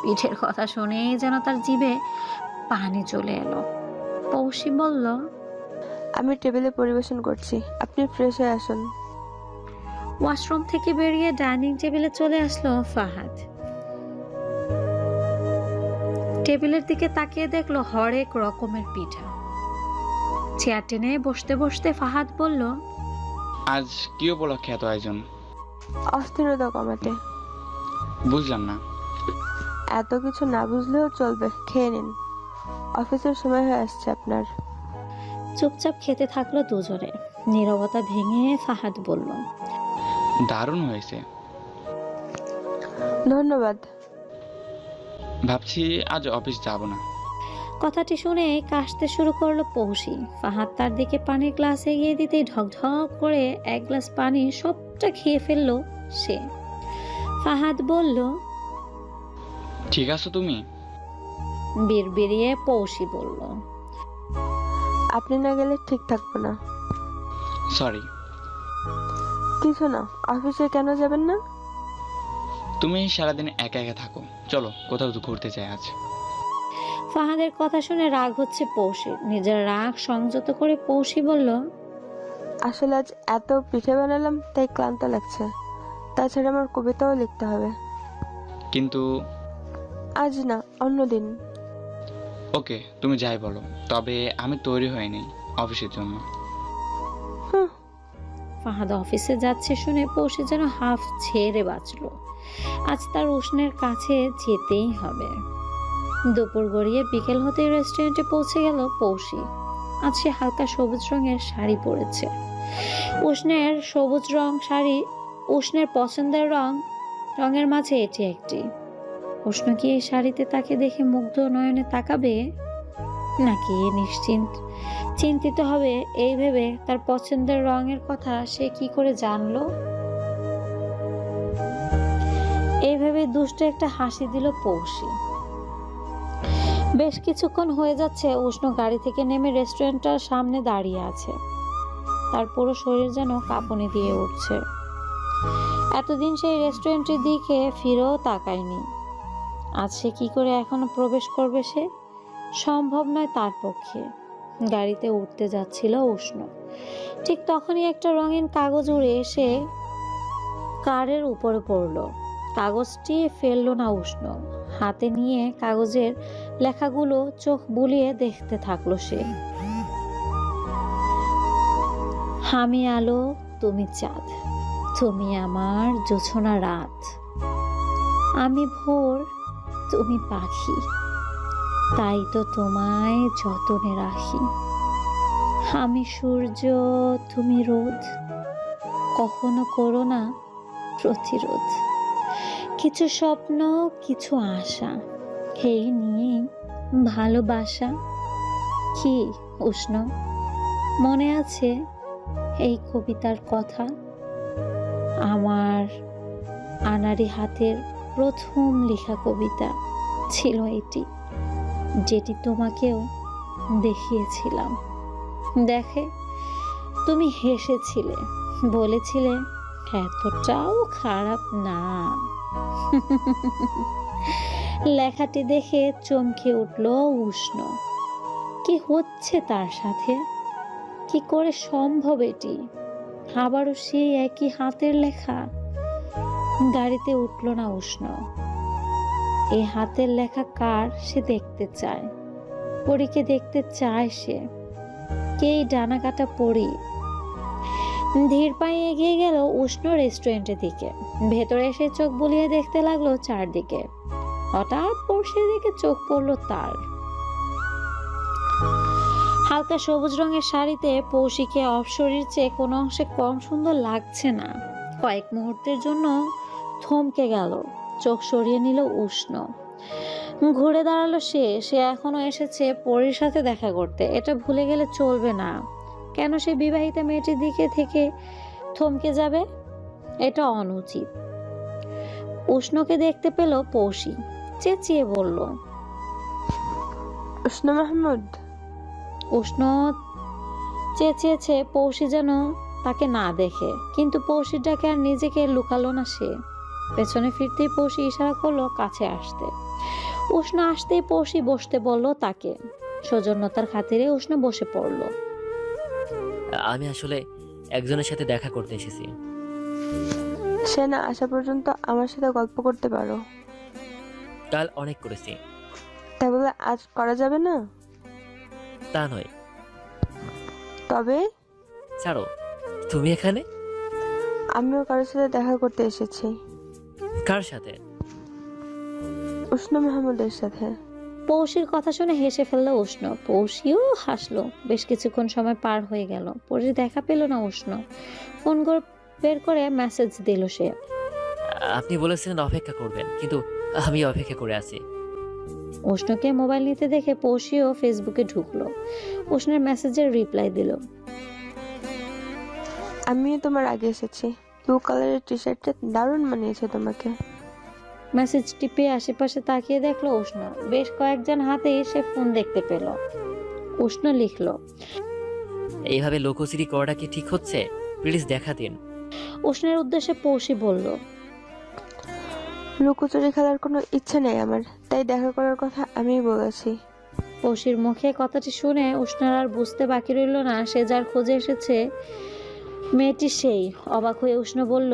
পিঠের কথা শুনেই যেন তার জিভে পানি চলে এলো। পৌষি বলল, আমি টেবিলে পরিবেশন করছি, আপনি ফ্রেশ হয়ে আসুন। ওয়াশরুম থেকে বেরিয়ে ডাইনিং টেবিলে চলে আসলো ফাহাদ। টেবিলের দিকে তাকিয়ে দেখলো হরেক রকমের পিঠা। চেয়ার টেনে বসতে বসতে ফাহাদ বলল, আজ কি উপলক্ষে এত আয়োজন? অস্থিরতা কমাতে। বুঝলাম না। এত কিছু না বুঝলেও চলবে, খেয়ে নিন, অফিসের সময় হয়ে আসছে আপনার। চুপচাপ খেতে থাকলো দুজনে। নীরবতা ভেঙে ফাহাদ বলল, দারুণ হয়েছে। ধন্যবাদ। ভাবছি আজ অফিস যাব না। কথাটি শুনে কাশতে শুরু করলো পৌষি। ফাহাদ তার দিকে পানির গ্লাস এগিয়ে দিতেই ঢকঢক করে এক গ্লাস পানি সবটা খেয়ে ফেললো সে। ফাহাদ বলল, ঠিক আছো তুমি? বিড়বিড়িয়ে পৌষি বলল, আপনি না গেলে ঠিক থাকবো না। সরি। কিছু না, অফিসে কেন যাবেন না? তুমি সারাদিন একা একা থাকো, চলো কোথাও তো ঘুরতে চাই আজ। ফাহাদের কথা শুনে রাগ হচ্ছে পৌষির। নিজের রাগ সংযত করে পৌষি বলল, আসলে আজ এত পিঠে বানালাম তাই ক্লান্ত লাগছে। তাছাড়া আমার কবিতাও লিখতে হবে। কিন্তু আজ না, অন্যদিন। ওকে, তুমি যাই বলো, তবে আমি তৈরি হইনি অফিসের জন্য। ফাহাদ অফিসে যাচ্ছে শুনে পৌষি যেন হাফ ছেড়ে বাঁচলো। আজ তার উষ্ণের কাছে যেতেই হবে। দুপুর গড়িয়ে বিকেল হতেই রেস্টুরেন্টে পৌঁছে গেল পৌষি। আজ সে হালকা সবুজ রঙের শাড়ি পরেছে। উষ্ণের সবুজ রং শাড়ি উষ্ণের পছন্দের রঙের মাঝে এটি একটি। উষ্ণ কি এই শাড়িতে তাকে দেখে মুগ্ধ নয়নে তাকাবে, নাকি চিন্তিত হবে? এই ভেবে তার পছন্দের রঙের কথা সে কি করে জানলো? এই ভেবে দুষ্ট একটা হাসি দিল পৌষি। বেশ কিছুক্ষণ হয়ে যাচ্ছে উষ্ণ গাড়ি থেকে নেমে রেস্টুরেন্টটার সামনে দাঁড়িয়ে আছে। তার পুরো শরীর যেন কাঁপুনি দিয়ে উঠছে। এতদিন সেই রেস্টুরেন্টের দিকে ফিরেও তাকায়নি। আজ সে কি করে এখনো প্রবেশ করবে? সে সম্ভব নয় তার পক্ষে। গাড়িতে উঠতে যাচ্ছিল উষ্ণ। ঠিক তখনই একটা রঙিন কাগজ উড়ে এসে কারের উপরে পড়ল। কাগজটি ফেললো না উষ্ণ। হাতে নিয়ে কাগজের লেখাগুলো চোখ বুলিয়ে দেখতে থাকলো সে। আমি আলো, তুমি চাঁদ, তুমি আমার জোছনা রাত। আমি ভোর, তুমি পাখি, তাই তো তোমায় যতনে রাখি। আমি সূর্য, তুমি রোদ, কখনো করো না প্রতিরোধ। কিছু স্বপ্ন, কিছু আশা, এই নিয়ে ভালোবাসা। কি উষ্ণ, মনে আছে এই কবিতার কথা? আমার আনাড়ি হাতের প্রথম লেখা কবিতা ছিল এটি, যেটি তোমাকেও দেখিয়েছিলাম। দেখে তুমি হেসেছিলে, বলেছিলে এতটাও খারাপ না। লেখাটি দেখে চমকে উঠল উষ্ণ। কি হচ্ছে তার সাথে? কি করে সম্ভব এটি? আবারও সেই একই হাতের লেখা। গাড়িতে উঠল না উষ্ণ। এই হাতের লেখা কার সে দেখতে চায়। পরীকে দেখতে চায় সে। কে ডানা কাটা পড়ি। ধীর পায়ে এগিয়ে গেল উষ্ণ রেস্টুরেন্টের দিকে। ভেতরে এসে চোখ বুলিয়ে দেখতে লাগলো চারদিকে। হঠাৎ পড়শির দিকে চোখ পড়ল তার। হালকা সবুজ রঙের শাড়িতে পৌশিকে অপসরীর চেয়ে কোনো অংশে কম সুন্দর লাগছে না। কয়েক মুহূর্তের জন্য থমকে গেল, চোখ সরিয়ে নিল উষ্ণ। ঘুরে দাঁড়ালো সে এখনো এসেছে পরীর সাথে দেখা করতে, এটা ভুলে গেলে চলবে না। কেন সে বিবাহিতা মেয়েটির দিকে থেকে থমকে যাবে? এটা অনুচিত। উষ্ণকে দেখতে পেল পৌশি, চেঁচিয়ে বলল, উষ্ণ মাহমুদ। উষ্ণ চেঁচিয়েছে পৌশি যেন তাকে না দেখে, কিন্তু পৌশির ডাকে আর নিজেকে লুকালো না সে। পেছনে ফিরতেই পৌশি ইশারা করলো কাছে আসতে। উষ্ণ আসতেই পৌশি বসতে বলল তাকে। সৌজন্যতার খাতিরে উষ্ণ বসে পড়ল। আমি আসলে একজনের সাথে দেখা করতে এসেছি। সে না আসা পর্যন্ত আমার সাথে গল্প করতে পারো। কাল অনেক করেছি। তাই বলে আজ করা যাবে না? তা নয়। তবে ছাড়ো, তুমি এখানে? আমিও কারোর সাথে দেখা করতে এসেছি। কার সাথে? উষ্ণ মাহমুদের সাথে। পৌশির কথা শুনে হেসে ফেললো উষ্ণ। পৌশিও হাসলো। বেশ কিছুক্ষণ সময় পার হয়ে গেল, পৌশির দেখা পেল না উষ্ণ। ফোন বের করে মেসেজ দিল সে। আপনি বলেছিলেন অপেক্ষা করবেন, কিন্তু আমি অপেক্ষা করে আছি। উষ্ণকে মোবাইল নিতে দেখে পৌশিও ফেসবুকে ঢুকলো। উষ্ণের মেসেজের রিপ্লাই দিল। আমিও তোমার আগে এসেছি। ব্লু কালারের টি শার্টটা দারুণ মানিয়েছে তোমাকে। মেসেজটি পেয়ে আশেপাশে তাকিয়ে দেখলো উষ্ণ। বেশ কয়েকজন হাতে সে ফোন দেখতে পেল। উষ্ণ লিখলো, এইভাবে লোকোচিরি করাটা কি ঠিক হচ্ছে? প্লিজ দেখা দিন। উষ্ণের উদ্দেশ্যে পৌশি বলল, লুকোচুরি খেলার কোনো ইচ্ছে নেই আমার, তাই দেখা করার কথা আমিই বলেছি। পৌশির মুখে কথাটি শুনে উষ্ণার আর বুঝতে বাকি রইল না সে যার খোঁজে এসেছে মেয়েটি সেই। অবাক হয়ে উষ্ণ বলল,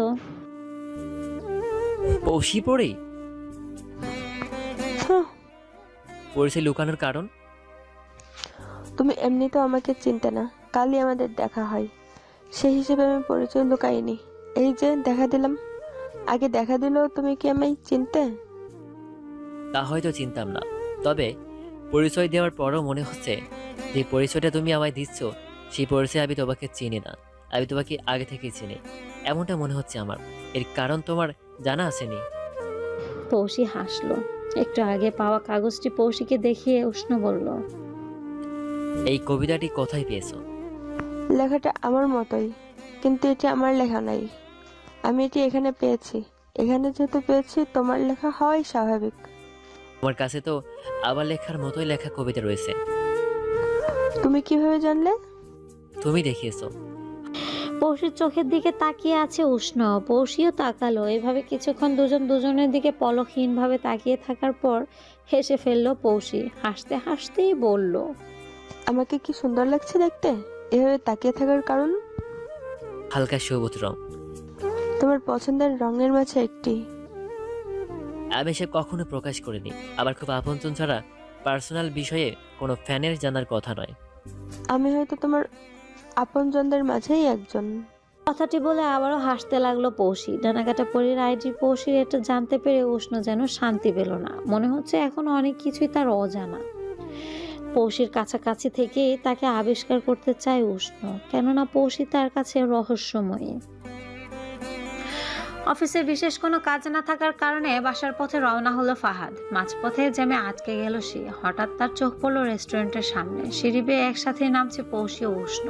পৌশি পড়ি? হুঁ, পরিচয় লুকানোর কারণ? তুমি এমনিতেও আমাকে চিনতে না, কালই আমাদের দেখা হয়, সেই হিসেবে আমি পরিচয় লুকাইনি। এই যে দেখা দিলাম। আগে দেখা দিলেও তুমি কি আমায় চিনতে? তা হয়তো চিনতাম না, তবে পরিচয় দেওয়ার পরও মনে হচ্ছে যে পরিচয়টা তুমি আমায় দিচ্ছ সেই পরিচয় আমি তোমাকে চিনি না। আমি তোমাকে আগে থেকেই চিনি, এমনটা মনে হচ্ছে আমার। এর কারণ তোমার জানা আসেনি। পৌশি হাসলো। একটু আগে পাওয়া কাগজটি পৌশিকে দেখিয়ে উষ্ণ বলল, এই কবিতাটি কোথায় পেয়েছো? লেখাটা আমার মতোই, কিন্তু এটি আমার লেখা নাই। আমি এটি এখানে পেয়েছি। এখানে যেহেতু পেয়েছি, তোমার লেখা হওয়াই স্বাভাবিক। আমার কাছে তো আমার লেখার মতোই লেখা কবিতা রয়েছে। তুমি কিভাবে জানলে? তুমি দেখিয়েছো। পৌশির চোখের দিকে তাকিয়ে আছে উষ্ণ। পৌশিও তাকালো। এভাবে কিছুক্ষণ দুজন দুজনের দিকে পলকহীন ভাবে তাকিয়ে থাকার পর হেসে ফেললো পৌশি। হাসতে হাসতেই বলল, আমাকে কি সুন্দর লাগছে দেখতে? এভাবে তাকিয়ে থাকার কারণ? হালকা সবুজ রং। তোমার পছন্দের রঙের মাঝে একটি। আমি সে কখনো প্রকাশ করিনি। আবার খুব আপনজন ছাড়া পার্সোনাল বিষয়ে কোনো ফ্যানের জানার কথা নয়। আমি হয়তো তোমার আপনজনদের মাঝেই একজন। কথাটি বলে আবারও হাসতে লাগলো পৌষি। ডানাকাটা পরীর আইডি পৌষির এটা জানতে পেরে উষ্ণ যেন শান্তি পেল না। মনে হচ্ছে এখন অনেক কিছুই তার অজানা। পৌষির কাছাকাছি থেকে তাকে আবিষ্কার করতে চায় উষ্ণ, কেননা পৌষি তার কাছে রহস্যময়ী। অফিসে বিশেষ কোনো কাজ না থাকার কারণে বাসার পথে রওনা হলো ফাহাদ। মাঝপথে জ্যামে আটকে গেল সে। হঠাৎ তার চোখ পড়লো রেস্টুরেন্টের সামনে। সিঁড়ি বেয়ে একসাথে নামছে পৌষি ও উষ্ণ।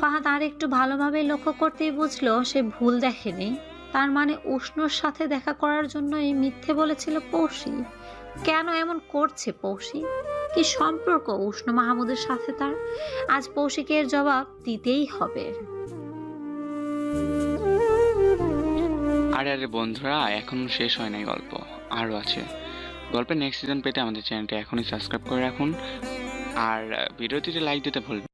ফাহাদ আর একটু ভালোভাবে লক্ষ্য করতেই বুঝলো সে ভুল দেখেনি। তার মানে উষ্ণর সাথে দেখা করার জন্য এই মিথ্যে বলেছিল পৌষি। কেন এমন করছে পৌষি? কি সম্পর্ক উষ্ণ মাহমুদের সাথে তার? আজ পৌষিকে এর জবাব দিতেই হবে। আরে বন্ধুরা, এখনো শেষ হয় নাই গল্প, আরও আছে। গল্পের নেক্সট সিজন পেতে আমাদের চ্যানেলটা এখনই সাবস্ক্রাইব করে রাখুন আর ভিডিওটিতে লাইক দিতে ভুলবেন না।